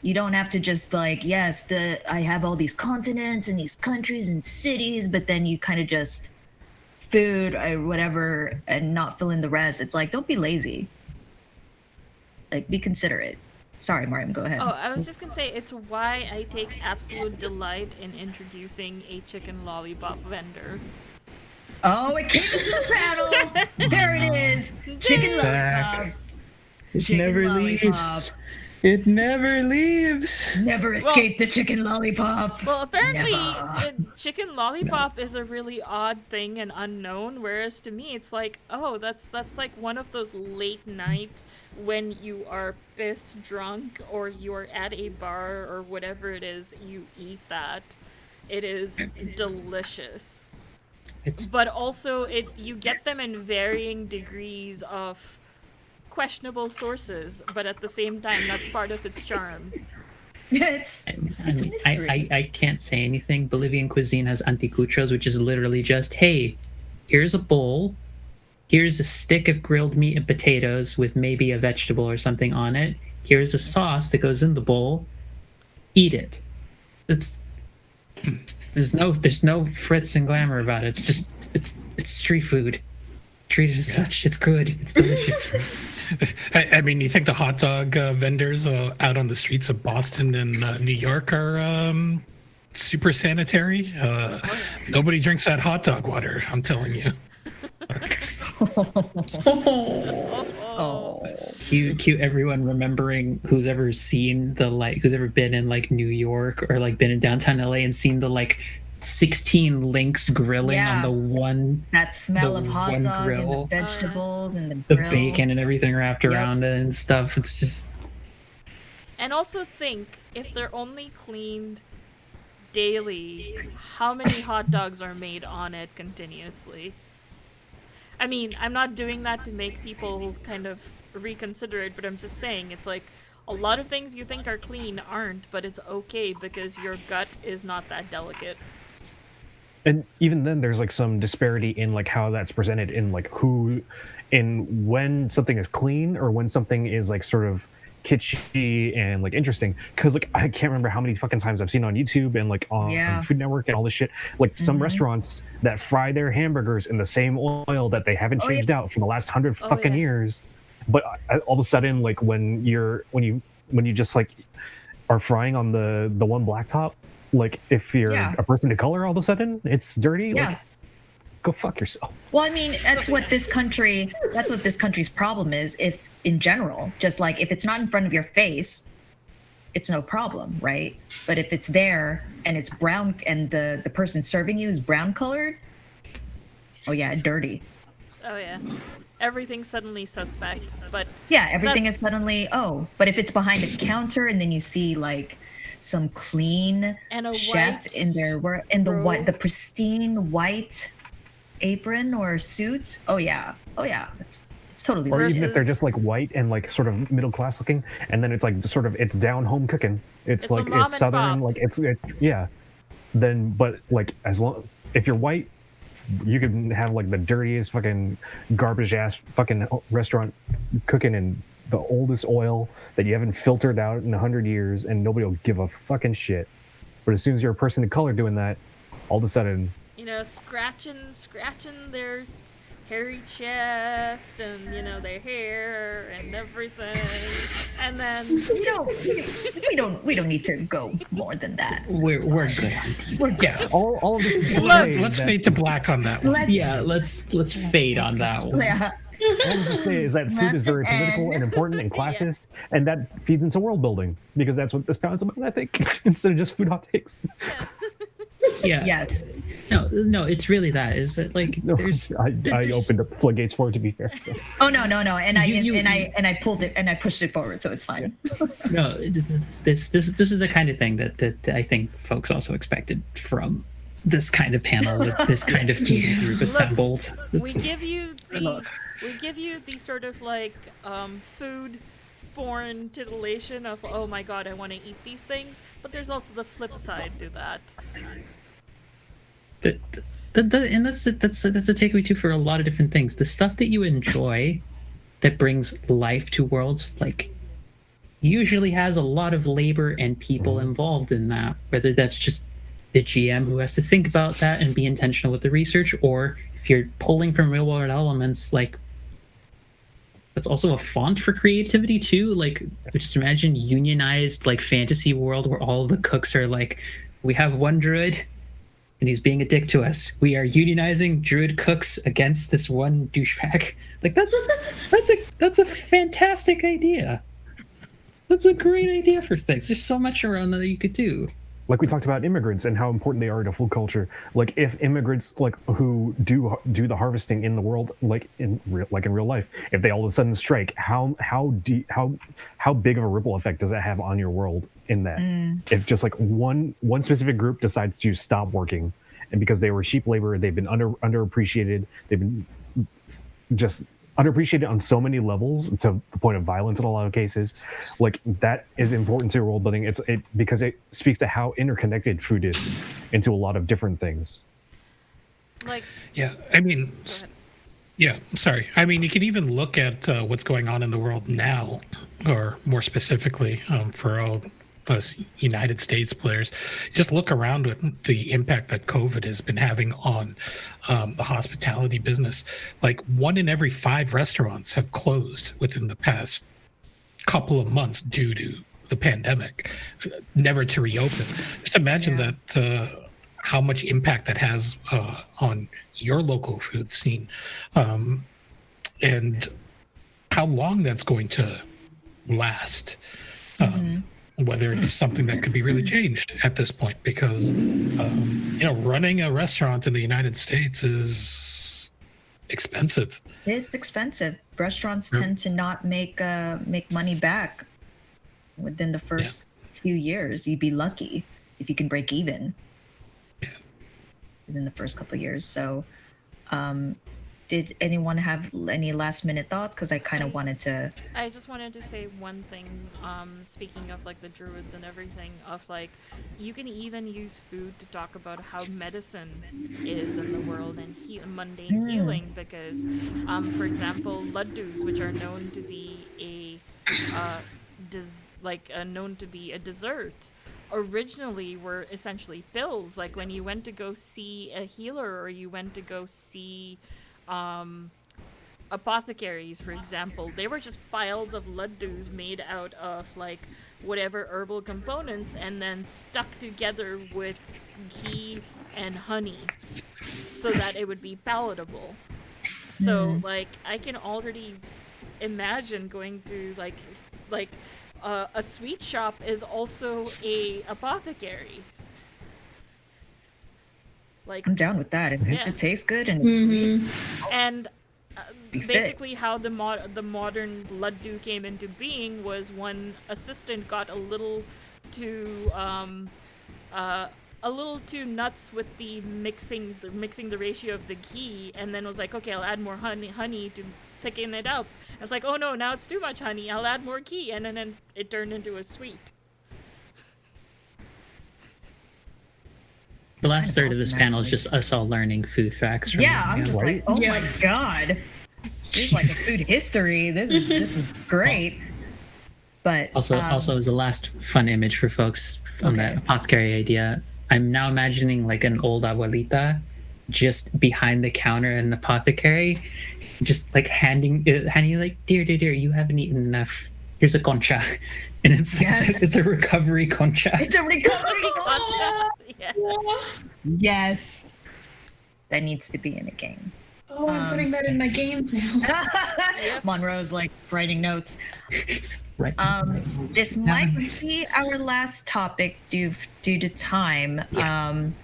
You don't have to just like, yes, I have all these continents and these countries and cities, but then you kind of just food or whatever and not fill in the rest. It's like, don't be lazy. Like, be considerate. Sorry, Mariam, go ahead. Oh, I was just gonna say, it's why I take absolute delight in introducing a chicken lollipop vendor. Oh, it came into the panel. There it is. Chicken lollipop. It never leaves. It never leaves. Never escape the chicken lollipop. Well, apparently, Never. chicken lollipop is a really odd thing and unknown, whereas to me, it's like, oh, that's like one of those late night when you are piss drunk or you're at a bar or whatever it is, you eat that. It is delicious. But also, you get them in varying degrees of questionable sources, but at the same time, that's part of its charm. It's a mystery. I can't say anything. Bolivian cuisine has anticuchos, which is literally just, hey, here's a bowl, here's a stick of grilled meat and potatoes with maybe a vegetable or something on it, here's a sauce that goes in the bowl, eat it. There's no fritz and glamour about it. It's just it's street food. Treat it as such. It's good. It's delicious. I mean, you think the hot dog vendors out on the streets of Boston and New York are super sanitary? Nobody drinks that hot dog water, I'm telling you. Cute everyone remembering who's ever been in like New York or like been in downtown LA and seen the like 16 links grilling on the one, that smell of hot dog grill, and the vegetables and the bacon and everything wrapped around it and stuff. It's just, and also think, if they're only cleaned daily, how many hot dogs are made on it continuously? I mean, I'm not doing that to make people kind of reconsider it, but I'm just saying it's like a lot of things you think are clean aren't, but it's okay because your gut is not that delicate. And even then there's like some disparity in like how that's presented in like who in when something is clean or when something is like sort of kitschy and like interesting, because like I can't remember how many fucking times I've seen on YouTube and like on Food Network and all this shit, like some restaurants that fry their hamburgers in the same oil that they haven't changed out for the last 100 fucking years. But all of a sudden, like when you just like are frying on the one blacktop, like if you're a person of color, all of a sudden it's dirty. Like, go fuck yourself. Well, I mean, that's what this country's problem is. If in general, just like if it's not in front of your face, it's no problem, right? But if it's there and it's brown and the person serving you is brown colored, oh yeah, dirty. Oh yeah. Everything's suddenly suspect, but everything is suddenly but if it's behind a counter and then you see like some clean and a chef in their work in the pristine white apron or suit, it's totally or even if they're just like white and like sort of middle class looking, and then it's like sort of it's down home cooking, it's like it's southern, like it's then but like as long if you're white, you can have like the dirtiest fucking garbage ass fucking restaurant cooking in the oldest oil that you haven't filtered out in 100 years and nobody will give a fucking shit. But as soon as you're a person of color doing that, all of a sudden, you know, scratching their hairy chest and, you know, their hair and everything, and then we don't need to go more than that. We're good. We're good. All of this. Let's fade to black on that one. Let's fade on that one. Yeah. All I'm gonna say is that food is very political and important and classist, and that feeds into world building because that's what this panel's about, I think, instead of just food hot takes. Yeah. Yes. No, it's really that. Is that like there's I opened up floodgates for it, to be fair. So. Oh no, and I pulled it and I pushed it forward, so it's fine. No, this is the kind of thing that I think folks also expected from this kind of panel with this kind of food group assembled. We give you the sort of like food-born titillation of, oh my god, I want to eat these things, but there's also the flip side to that. And that's a takeaway too for a lot of different things. The stuff that you enjoy that brings life to worlds, like, usually has a lot of labor and people involved in that, whether that's just the GM who has to think about that and be intentional with the research, or if you're pulling from real world elements, like that's also a font for creativity too. Like, just imagine unionized like fantasy world where all of the cooks are like, we have one druid and he's being a dick to us. We are unionizing druid cooks against this one douchebag. Like that's a fantastic idea. That's a great idea for things. There's so much around that you could do. Like we talked about immigrants and how important they are to food culture. Like if immigrants like who do the harvesting in the world, like in real life, if they all of a sudden strike, how big of a ripple effect does that have on your world? In that, if just like one specific group decides to stop working, and because they were cheap labor, they've been underappreciated, they've been just underappreciated on so many levels to the point of violence in a lot of cases. Like that is important to world building. Because it speaks to how interconnected food is into a lot of different things. Like, yeah, I mean, yeah, sorry. I mean, you can even look at what's going on in the world now, or more specifically, for all us United States players, just look around at the impact that COVID has been having on the hospitality business. Like 1 in every 5 restaurants have closed within the past couple of months due to the pandemic, never to reopen. Just imagine that how much impact that has on your local food scene, and how long that's going to last. Whether it's something that could be really changed at this point, because running a restaurant in the United States is expensive. It's expensive. Restaurants tend to not make money back within the first few years. You'd be lucky. if you can break even within the first couple of years. So, did anyone have any last minute thoughts? Because I kind of wanted to. I just wanted to say one thing, speaking of like the druids and everything, of like you can even use food to talk about how medicine is in the world and mundane healing, because for example, laddus, which are known to be known to be a dessert, originally were essentially pills. Like when you went to go see a healer, or you went to go see apothecaries, for example, they were just piles of laddus made out of like whatever herbal components and then stuck together with ghee and honey so that it would be palatable. So like I can already imagine going to like a sweet shop is also a apothecary. Like I'm down with that. If Yeah. it tastes good and it's sweet, and Be fit. basically how the modern laddu came into being was one assistant got a little too nuts with the mixing the ratio of the ghee, and then was like, okay, I'll add more honey to thicken it up. And it's like, oh no, now it's too much honey, I'll add more ghee, and then it turned into a sweet. The last third of this panel is just us all learning food facts. From yeah, I'm just like, oh my god, this is like a food history. This is great. But Also, as a last fun image for folks on that apothecary idea, I'm now imagining like an old abuelita just behind the counter at an apothecary, just like handing like, dear, you haven't eaten enough. Here's a concha, and it's it's a recovery concha. it's a recovery. Yeah. Yes, that needs to be in a game. Oh, I'm putting that in my games now. Monroe's like writing notes. Right. This might be our last topic due to time.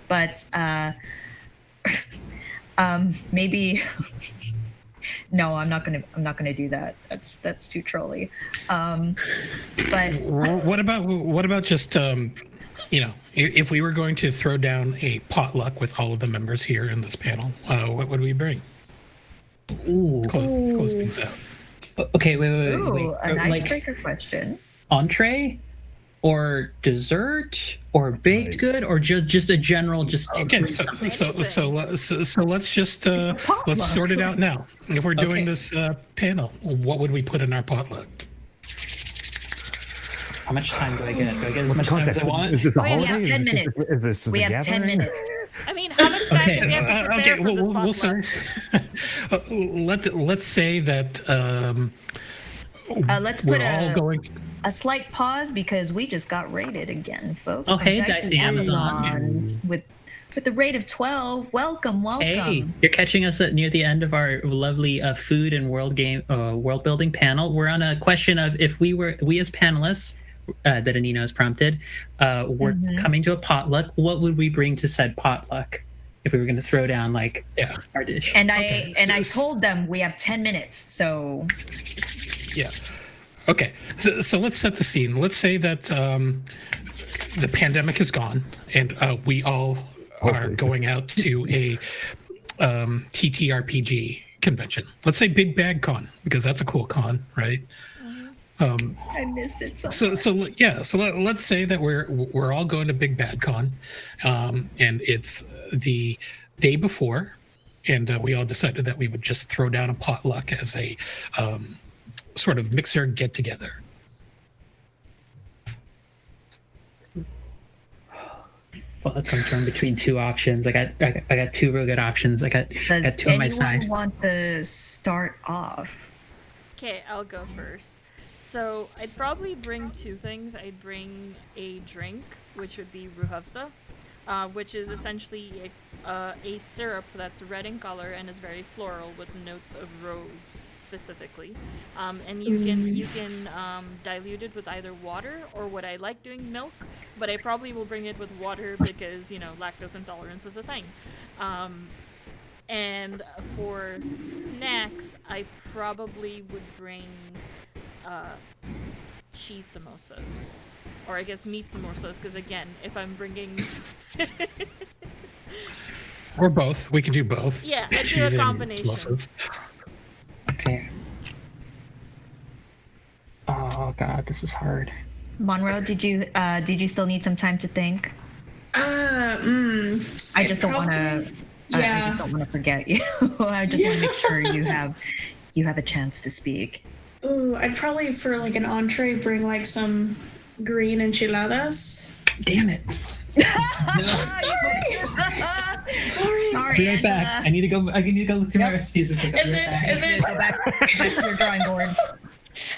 But maybe no, I'm not gonna do that. That's too trolly. But What about just if we were going to throw down a potluck with all of the members here in this panel, what would we bring? Ooh. Close things out. Okay, wait. ooh, an Like icebreaker question. entree, or dessert, or baked good, or just a general Okay, so let's just let's sort it out now. If we're doing this panel, what would we put in our potluck? How much time do I get? Do I get as much time as I want? Is this a Oh, yeah, we holiday? have 10 minutes. Is this We have 10 gathering? minutes. I mean, how much time do we have to prepare for this we'll potluck? start. Let's say that Let's we're put all going. a slight pause because we just got rated again, folks. Oh, on hey, Dice Dicey and Amazon. Amazons with the rate of 12. Welcome. Hey, you're catching us near the end of our lovely food and world building panel. We're on a question of if we as panelists that Anino has prompted, were coming to a potluck, what would we bring to said potluck if we were going to throw down like our dish? And I told them we have 10 minutes. So Yeah. Okay. So let's set the scene. Let's say that the pandemic is gone and we all are going out to a TTRPG convention. Let's say Big Bag Con, because that's a cool con, right? I miss it so much. So let's say that we're all going to Big Bad Con, and it's the day before, and we all decided that we would just throw down a potluck as a sort of mixer get together. Fuck, I'm torn between two options. I got two real good options. I got Does two on my anyone side. want to start off? Okay, I'll go first. So I'd probably bring two things. I'd bring a drink, which would be ruhavsa, which is essentially a syrup that's red in color and is very floral with notes of rose specifically. And you can dilute it with either water or what I like doing, milk. But I probably will bring it with water because lactose intolerance is a thing. And for snacks, I probably would bring cheese samosas or I guess meats and morsels, because again, if I'm bringing, Or both. We can do both. yeah, I do a Cheese and combination. muscles. Okay. Oh god, this is hard. Monroe, did you still need some time to think? I just don't want to. I Yeah. just don't want to forget you. I just want to make sure you have a chance to speak. Ooh, I'd probably for like an entree bring like some green enchiladas. Damn it. Sorry. Sorry, Be right back. Angela. I need to go. I need to go look through my Yep. recipes. And And then Go back to your drawing board.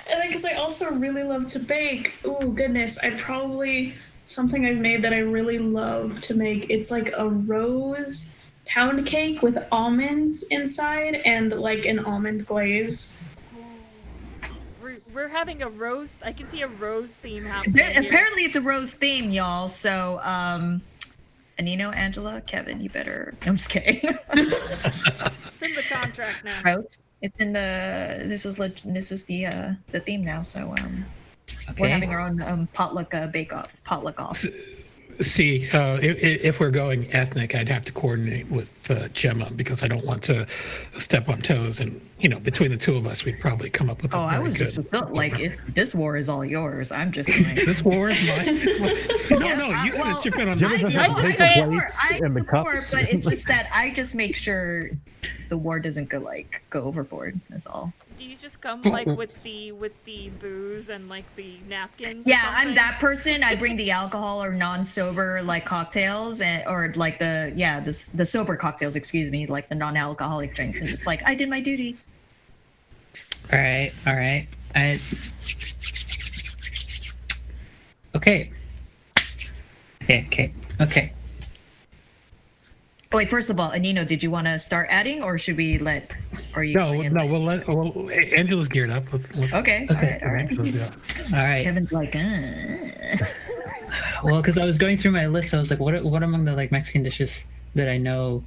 And then, because I also really love to bake. Ooh, goodness. I'd probably, something I've made that I really love to make. It's like a rose pound cake with almonds inside and like an almond glaze. We're having a rose. I can see a rose theme happening here. Apparently, it's a rose theme, y'all. So, Anino, Angela, Kevin, you better. I'm just kidding. It's in the contract now. Rose. It's in the. This is the theme now. So, we're Okay. having our own potluck potluck off. See, if we're going ethnic, I'd have to coordinate with Gemma because I don't want to step on toes. And between the two of us, we'd probably come up with. Oh, a I very was just good like, this war is all yours. I'm just like. This war is mine. No, you gotta chip in on Gemma this. doesn't I have just to take say- the plates I and the support, cups. but it's just that I just make sure the war doesn't go overboard. That's all. Do you just come like with the booze and like the napkins? Or Yeah, something? I'm that person. I bring the alcohol or non-sober like cocktails or like the sober cocktails. Excuse me, like the non-alcoholic drinks, and just like I did my duty. All right. Okay. Okay. Oh, wait, first of all, Anino, did you want to start adding, or should we let? Or you? No. Well, Angela's geared up. Let's Okay. Okay. All right. Yeah. All right. Kevin's like, Well, because I was going through my list, I was like, what among the like Mexican dishes that I know,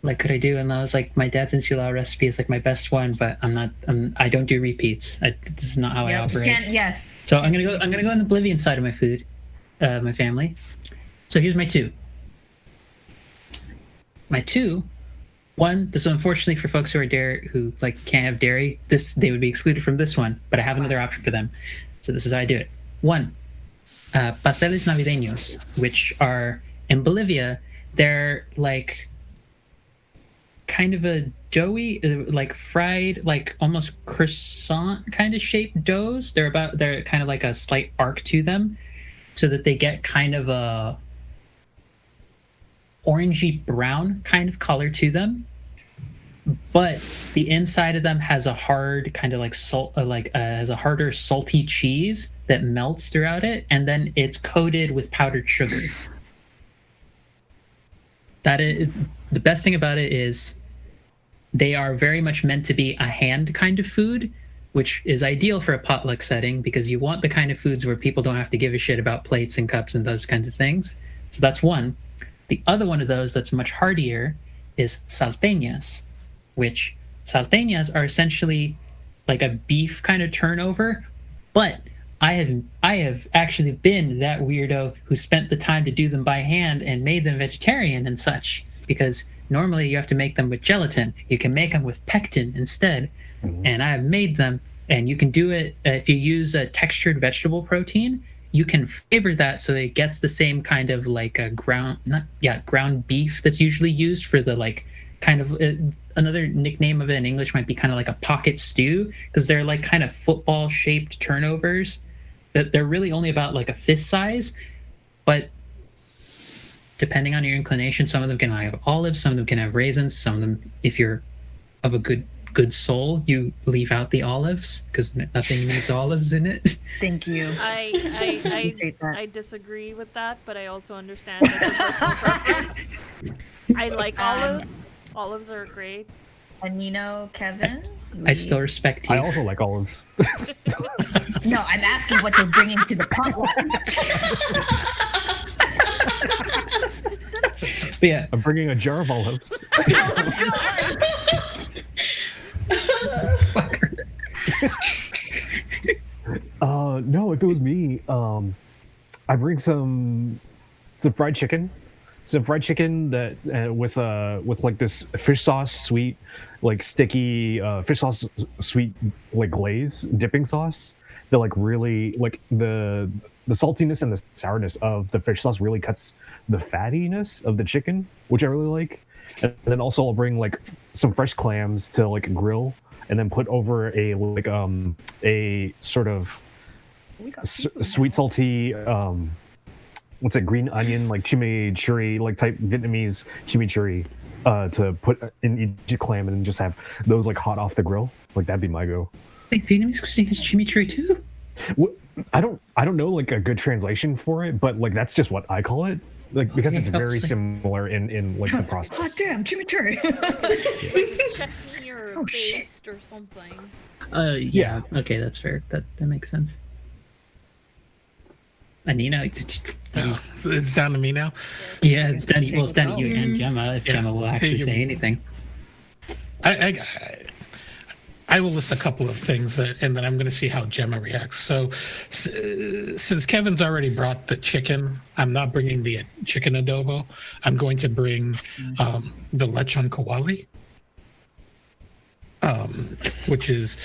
like, could I do? And I was like, my dad's enchilada recipe is like my best one, but I don't do repeats. This is not how I Yep, operate. yes. So I'm gonna go on the Oblivion side of my food, my family. So here's my two. My two, one. This is unfortunately for folks who are who like can't have dairy. They would be excluded from this one, but I have another option for them. So this is how I do it. One, pasteles navideños, which are in Bolivia. They're like kind of a doughy, like fried, like almost croissant kind of shaped doughs. They're kind of like a slight arc to them, so that they get kind of a orangey brown kind of color to them, but the inside of them has a hard kind of like has a harder salty cheese that melts throughout it, and then it's coated with powdered sugar. That is the best thing about it is they are very much meant to be a hand kind of food, which is ideal for a potluck setting because you want the kind of foods where people don't have to give a shit about plates and cups and those kinds of things. So that's one. The other one of those that's much hardier is salteñas, which salteñas are essentially like a beef kind of turnover, but I have actually been that weirdo who spent the time to do them by hand and made them vegetarian and such, because normally you have to make them with gelatin. You can make them with pectin instead, and I have made them, and you can do it if you use a textured vegetable protein. You can flavor that so it gets the same kind of like a ground beef that's usually used for the like kind of another nickname of it in English might be kind of like a pocket stew, because they're like kind of football shaped turnovers that they're really only about like a fist size, but depending on your inclination, some of them can have olives, some of them can have raisins, some of them, if you're of a good soul, you leave out the olives because nothing needs olives in it. Thank you. Appreciate that. I disagree with that, but I also understand it's a personal preference. I like olives. Olives are great. Anino, Kevin. I still respect you. I also like olives. No, I'm asking what you're bringing to the potluck. But yeah, I'm bringing a jar of olives. fucker. No, if it was me, I bring some fried chicken, that with like this fish sauce sweet, like sticky fish sauce sweet like glaze dipping sauce that like really like the saltiness and the sourness of the fish sauce really cuts the fattiness of the chicken, which I really like. And then also I'll bring like some fresh clams to like grill and then put over a sort of sweet salty what's it, green onion like chimichurri like type Vietnamese chimichurri to put in each clam and then just have those like hot off the grill. Like that'd be my go. Wait, Vietnamese cuisine has chimichurri too? I don't know like a good translation for it, but like that's just what I call it. Like because it's very similar in like the process. Hot damn, chimichurri. Chutney or Oh, shit. paste or something. Yeah. Okay, that's fair. That makes sense. Anina, It's down to me now. yeah, it's down. Well, it's down to you and Gemma. If Yeah. Gemma will actually say anything. I will list a couple of things and then I'm going to see how Gemma reacts. So, since Kevin's already brought the chicken, I'm not bringing the chicken adobo. I'm going to bring the lechon kawali, which is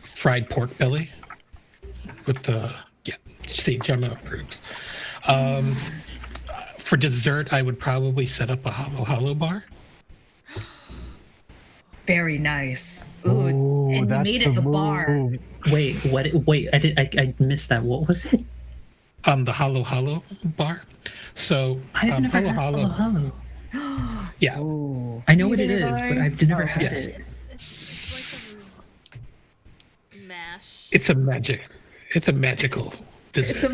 fried pork belly with the See, Gemma approves. For dessert, I would probably set up a halo bar. Very nice. Ooh, and you that's made it the a bar. move. Wait, what? Wait, I missed that. What was it? The halo bar. So I've never had halo. halo. Yeah, Ooh. I know what it Neither is, have but I. I've never had yes. it. It's like a mash. it's a magical dessert. It's a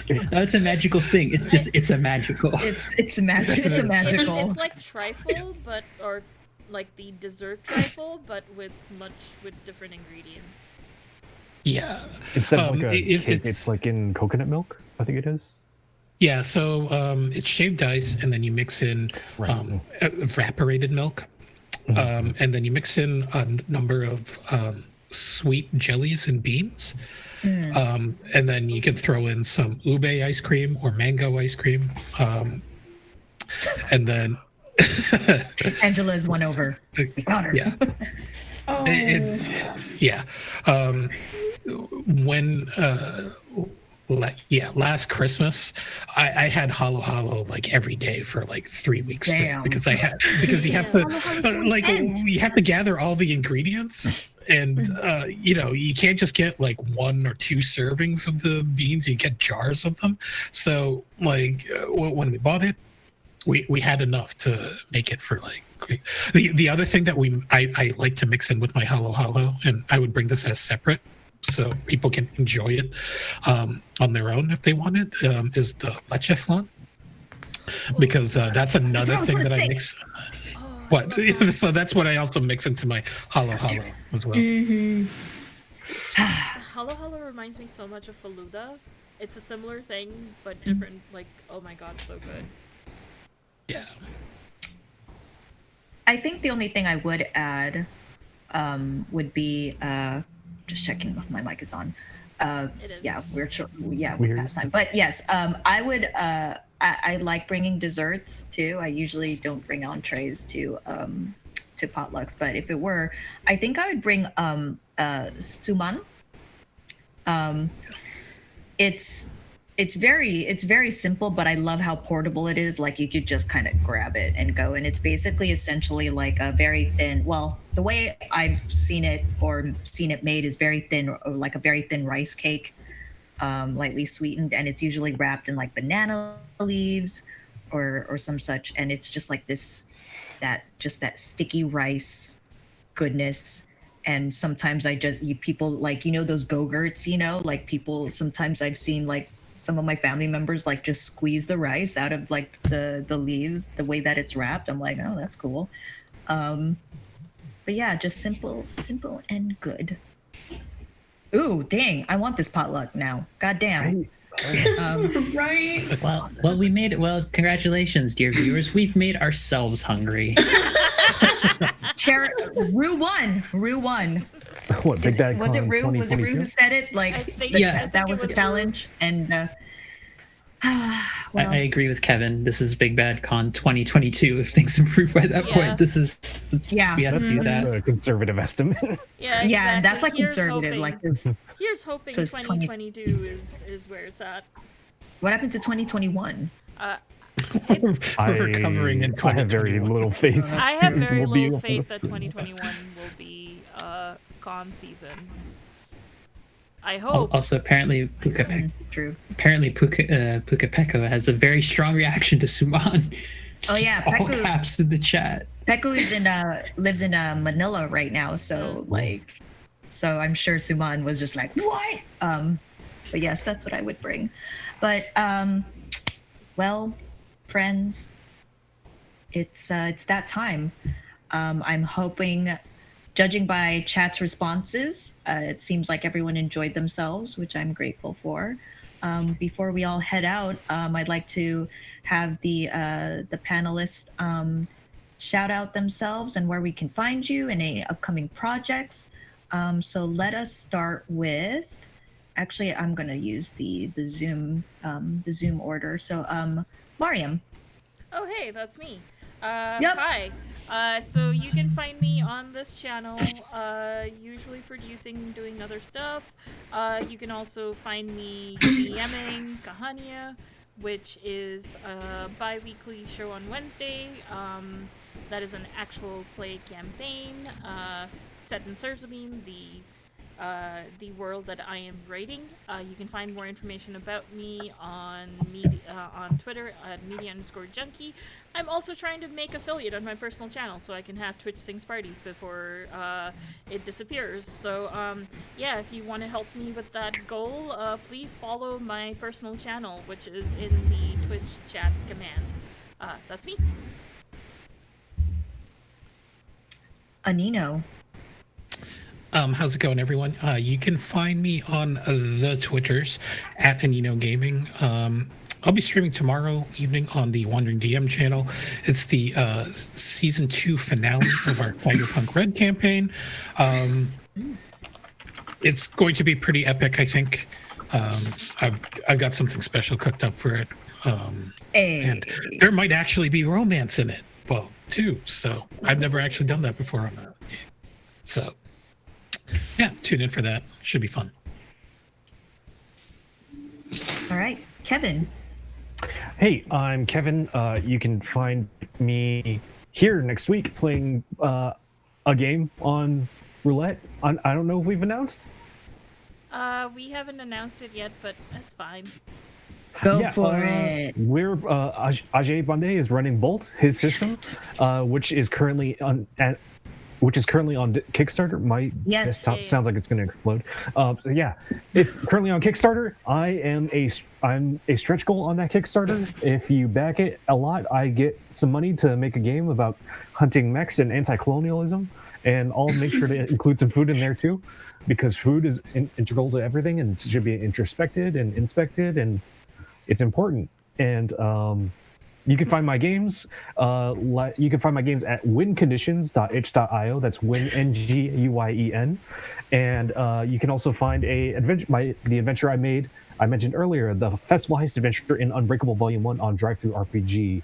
It's a magical thing. It's a magical. it's magical. It's like trifle, or like the dessert trifle, but with different ingredients. Yeah. Instead of like a it- cake, it's- it's like in coconut milk. I think it is. Yeah, so it's shaved ice, and then you mix in evaporated milk, and then you mix in a number of sweet jellies and beans, and then you can throw in some ube ice cream or mango ice cream, and then Angela's won over. We got her. yeah, Oh, yeah. When last Christmas, I had halo like every day for like 3 weeks straight Damn. because you have to like you have to gather all the ingredients and you can't just get like 1 or 2 servings of the beans. You get jars of them. So like when we bought it, we had enough to make it for like. The other thing that I like to mix in with my halo, and I would bring this as separate so people can enjoy it on their own if they want it, is the leche flan, because that's another thing that I mix. What? So that's what I also mix into my halo as well. Halo reminds me so much of Faluda. It's a similar thing, but different. Like, oh my god, so good. Yeah. I think the only thing I would add would be just checking if my mic is on. It is. Yeah, we're Weird. past time. But yes, I would. I like bringing desserts too. I usually don't bring entrees to potlucks, but if it were, I think I would bring suman. It's very simple, but I love how portable it is. Like you could just kind of grab it and go, and it's basically essentially like a very thin. Well, the way I've seen it made is very thin, or like a very thin rice cake, lightly sweetened, and it's usually wrapped in like banana leaves or some such, and it's just like that sticky rice goodness. And sometimes people like those go-gurts, like people sometimes I've seen like some of my family members like just squeeze the rice out of like the leaves the way that it's wrapped. I'm like, oh, that's cool. But yeah, just simple and good. Ooh, dang, I want this potluck now. God damn. right. Well, we made it. Well, congratulations, dear viewers. We've made ourselves hungry. Rue one. What, Big Dad Was it Con Rue? Was it Rue 2022? who said it? Like, I think- the Yeah. cha- I think that it was a was Rue. challenge, and well, I agree with Kevin. This is Big Bad Con 2022. If things improve by that Yeah. point, this is yeah, we have to do That's that. a conservative estimate. Yeah, yeah, and exactly. that's like Here's conservative. hoping- Like this. Here's hoping So it's 2022 is where it's at. What happened to 2021? We're recovering in I have very 2021. little faith. I have very We'll be little able to- faith that 2021 will be con season. I hope. Also, apparently True. Pukapeko has a very strong reaction to Suman. Oh yeah, All Peku. caps in the chat. Peku is lives in Manila right now, so so I'm sure Suman was just like, what? But yes, that's what I would bring. But well, friends, it's that time. I'm hoping, judging by chat's responses, it seems like everyone enjoyed themselves, which I'm grateful for. Before we all head out, I'd like to have the panelists shout out themselves and where we can find you and any upcoming projects. So let us start with. Actually, I'm gonna use the Zoom order. So Mariam. Oh, hey, that's me. Yep. Hi. So you can find me on this channel, usually producing, doing other stuff. You can also find me DMing Kahania, which is a bi-weekly show on Wednesday. That is an actual play campaign set in Serzabine, the world that I am writing. You can find more information about me on Twitter at media_junkie. I'm also trying to make affiliate on my personal channel so I can have Twitch Sings Parties before it disappears. So yeah, if you want to help me with that goal, please follow my personal channel, which is in the Twitch chat command. That's me. Anino. How's it going, everyone? You can find me on the Twitters at Anino Gaming. I'll be streaming tomorrow evening on the Wandering DM channel. It's the season 2 finale of our Cyberpunk Red campaign. It's going to be pretty epic, I think. I've got something special cooked up for it. And there might actually be romance in it. Well, too. So I've never actually done that before on a game. So yeah, tune in for that. Should be fun. All right, Kevin. Hey, I'm Kevin. You can find me here next week playing a game on Roulette. I don't know if we've announced. We haven't announced it yet, but that's fine. Go for it. We're Ajay Bande is running Bolt, his system, which is currently on Kickstarter. My Yes. desktop Yeah, yeah. sounds like it's going to explode. So yeah, it's currently on Kickstarter. I'm a stretch goal on that Kickstarter. If you back it a lot, I get some money to make a game about hunting mechs and anti-colonialism, and I'll make sure to include some food in there too, because food is integral to everything and should be introspected and inspected, and it's important. And you can find my games. You can find my games at winconditions.itch.io. That's win NGUYEN. And you can also find the adventure I mentioned earlier, the Festival Heist Adventure in Unbreakable Volume 1 on DriveThruRPG.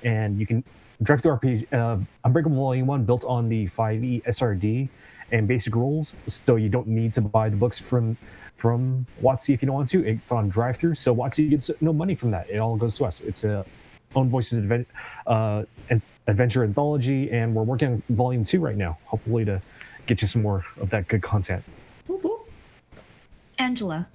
And you can DriveThruRPG Unbreakable Volume 1 built on the 5e SRD and basic rules, so you don't need to buy the books from WotC if you don't want to. It's on DriveThru, so WotC gets no money from that. It all goes to us. It's a Own Voices adventure anthology, and we're working on Volume 2 right now, hopefully to get you some more of that good content. Whoop, whoop. Angela.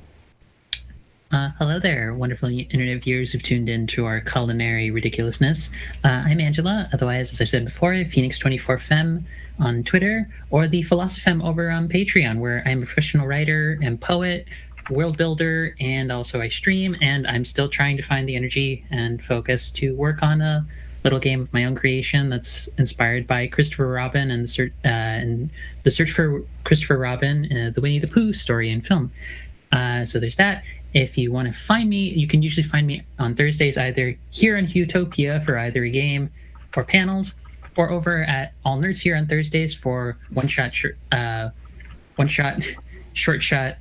Hello there, wonderful internet viewers who've tuned in to our culinary ridiculousness. I'm Angela, otherwise, as I've said before, Phoenix24Fem on Twitter, or the Philosopheme over on Patreon, where I'm a professional writer and poet, world builder, and also I stream, and I'm still trying to find the energy and focus to work on a little game of my own creation that's inspired by Christopher Robin and the search for Christopher Robin, the Winnie the Pooh story and film. So there's that. If you want to find me, you can usually find me on Thursdays either here on Huetopia for either a game or panels, or over at All Nerds here on Thursdays for one-shot one-shot, short-shot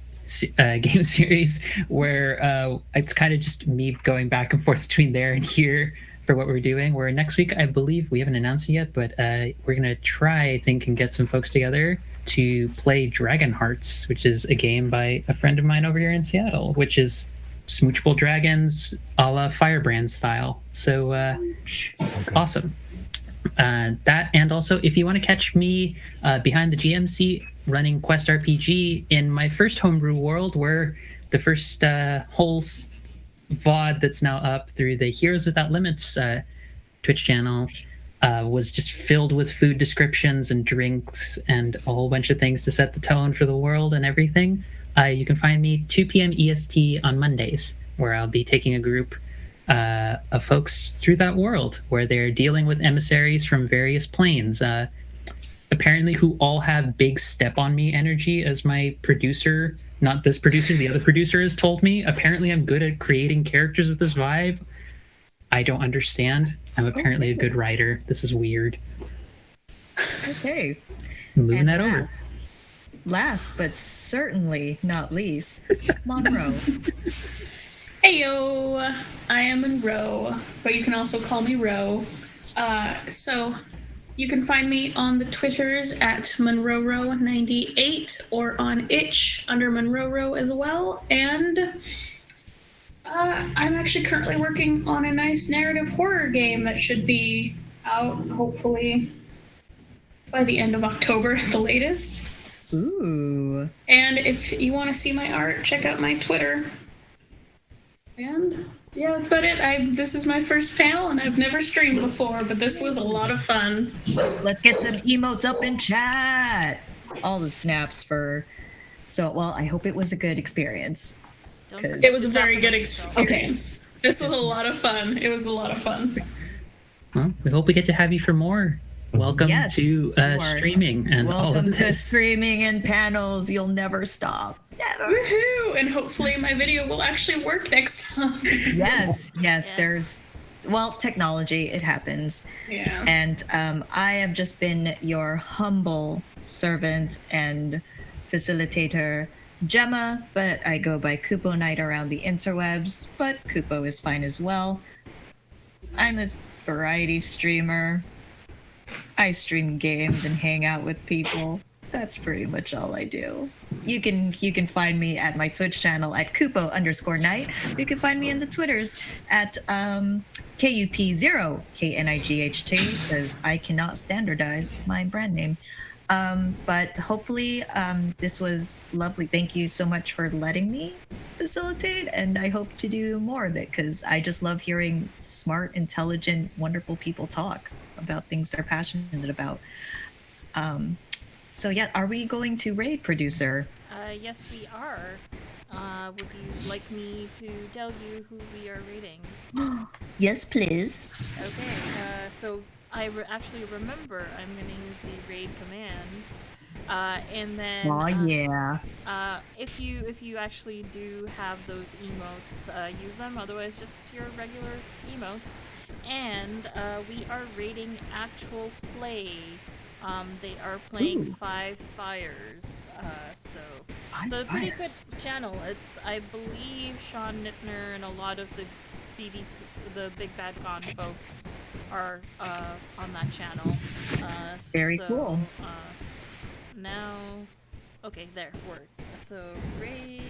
game series where it's kind of just me going back and forth between there and here for what we're doing. Where next week, I believe, we haven't announced it yet, but we're going to try, I think, and get some folks together to play Dragon Hearts, which is a game by a friend of mine over here in Seattle, which is smoochable dragons a la Firebrand style. So awesome. That, and also if you want to catch me behind the GMC running Quest RPG in my first homebrew world, where the first whole VOD that's now up through the Heroes Without Limits Twitch channel was just filled with food descriptions and drinks and a whole bunch of things to set the tone for the world and everything. You can find me 2 p.m. EST on Mondays, where I'll be taking a group of folks through that world where they're dealing with emissaries from various planes, apparently who all have big step on me energy, as my producer, not this producer, the other producer, has told me. Apparently I'm good at creating characters with this vibe. I don't understand. I'm apparently a good writer. This is weird. Okay. Moving And that over. Last but certainly not least, Monroe. Heyo, I am Monroe, but you can also call me Ro. So you can find me on the Twitters at MonroeRo98 or on itch under MonroeRo as well. And I'm actually currently working on a nice narrative horror game that should be out hopefully by the end of October at the latest. Ooh. And if you want to see my art, check out my Twitter. And yeah, that's about it. This is my first panel, and I've never streamed before, but this was a lot of fun. Let's get some emotes up in chat. All the snaps for. So, well, I hope it was a good experience. Don't 'Cause- forget It was to a very tap good on yourself. experience. This was a lot of fun. It was a lot of fun. Well, we hope we get to have you for more. Welcome Yes, to you are. streaming and all of Welcome to this. streaming and panels. You'll never stop. Never. Woohoo! And hopefully my video will actually work next time. Yes, yes. Yes. There's, well, technology. It happens. Yeah. And I have just been your humble servant and facilitator, Gemma, but I go by Kupo Knight around the interwebs, but Kupo is fine as well. I'm a variety streamer. I stream games and hang out with people. That's pretty much all I do. You can find me at my Twitch channel at Kupo_Knight. You can find me in the Twitters at KUP0 KNIGHT, because I cannot standardize my brand name. But hopefully this was lovely. Thank you so much for letting me facilitate, and I hope to do more of it, because I just love hearing smart, intelligent, wonderful people talk about things they're passionate about. So yeah, are we going to raid, producer? Yes, we are. Would you like me to tell you who we are raiding? Yes, please. Okay, so I actually remember I'm going to use the raid command. And then Oh yeah. if you actually do have those emotes, use them. Otherwise, just your regular emotes. And we are raiding actual play. They are playing Ooh. Five Fires. So a pretty good channel. It's, I believe, Sean Nittner and a lot of the BBC, the Big Bad Con folks are on that channel. Very so, cool. Now, okay, there, word. So raid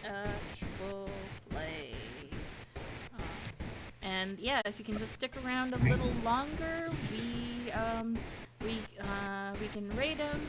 actual play. And yeah, if you can just stick around a little longer, we can raid them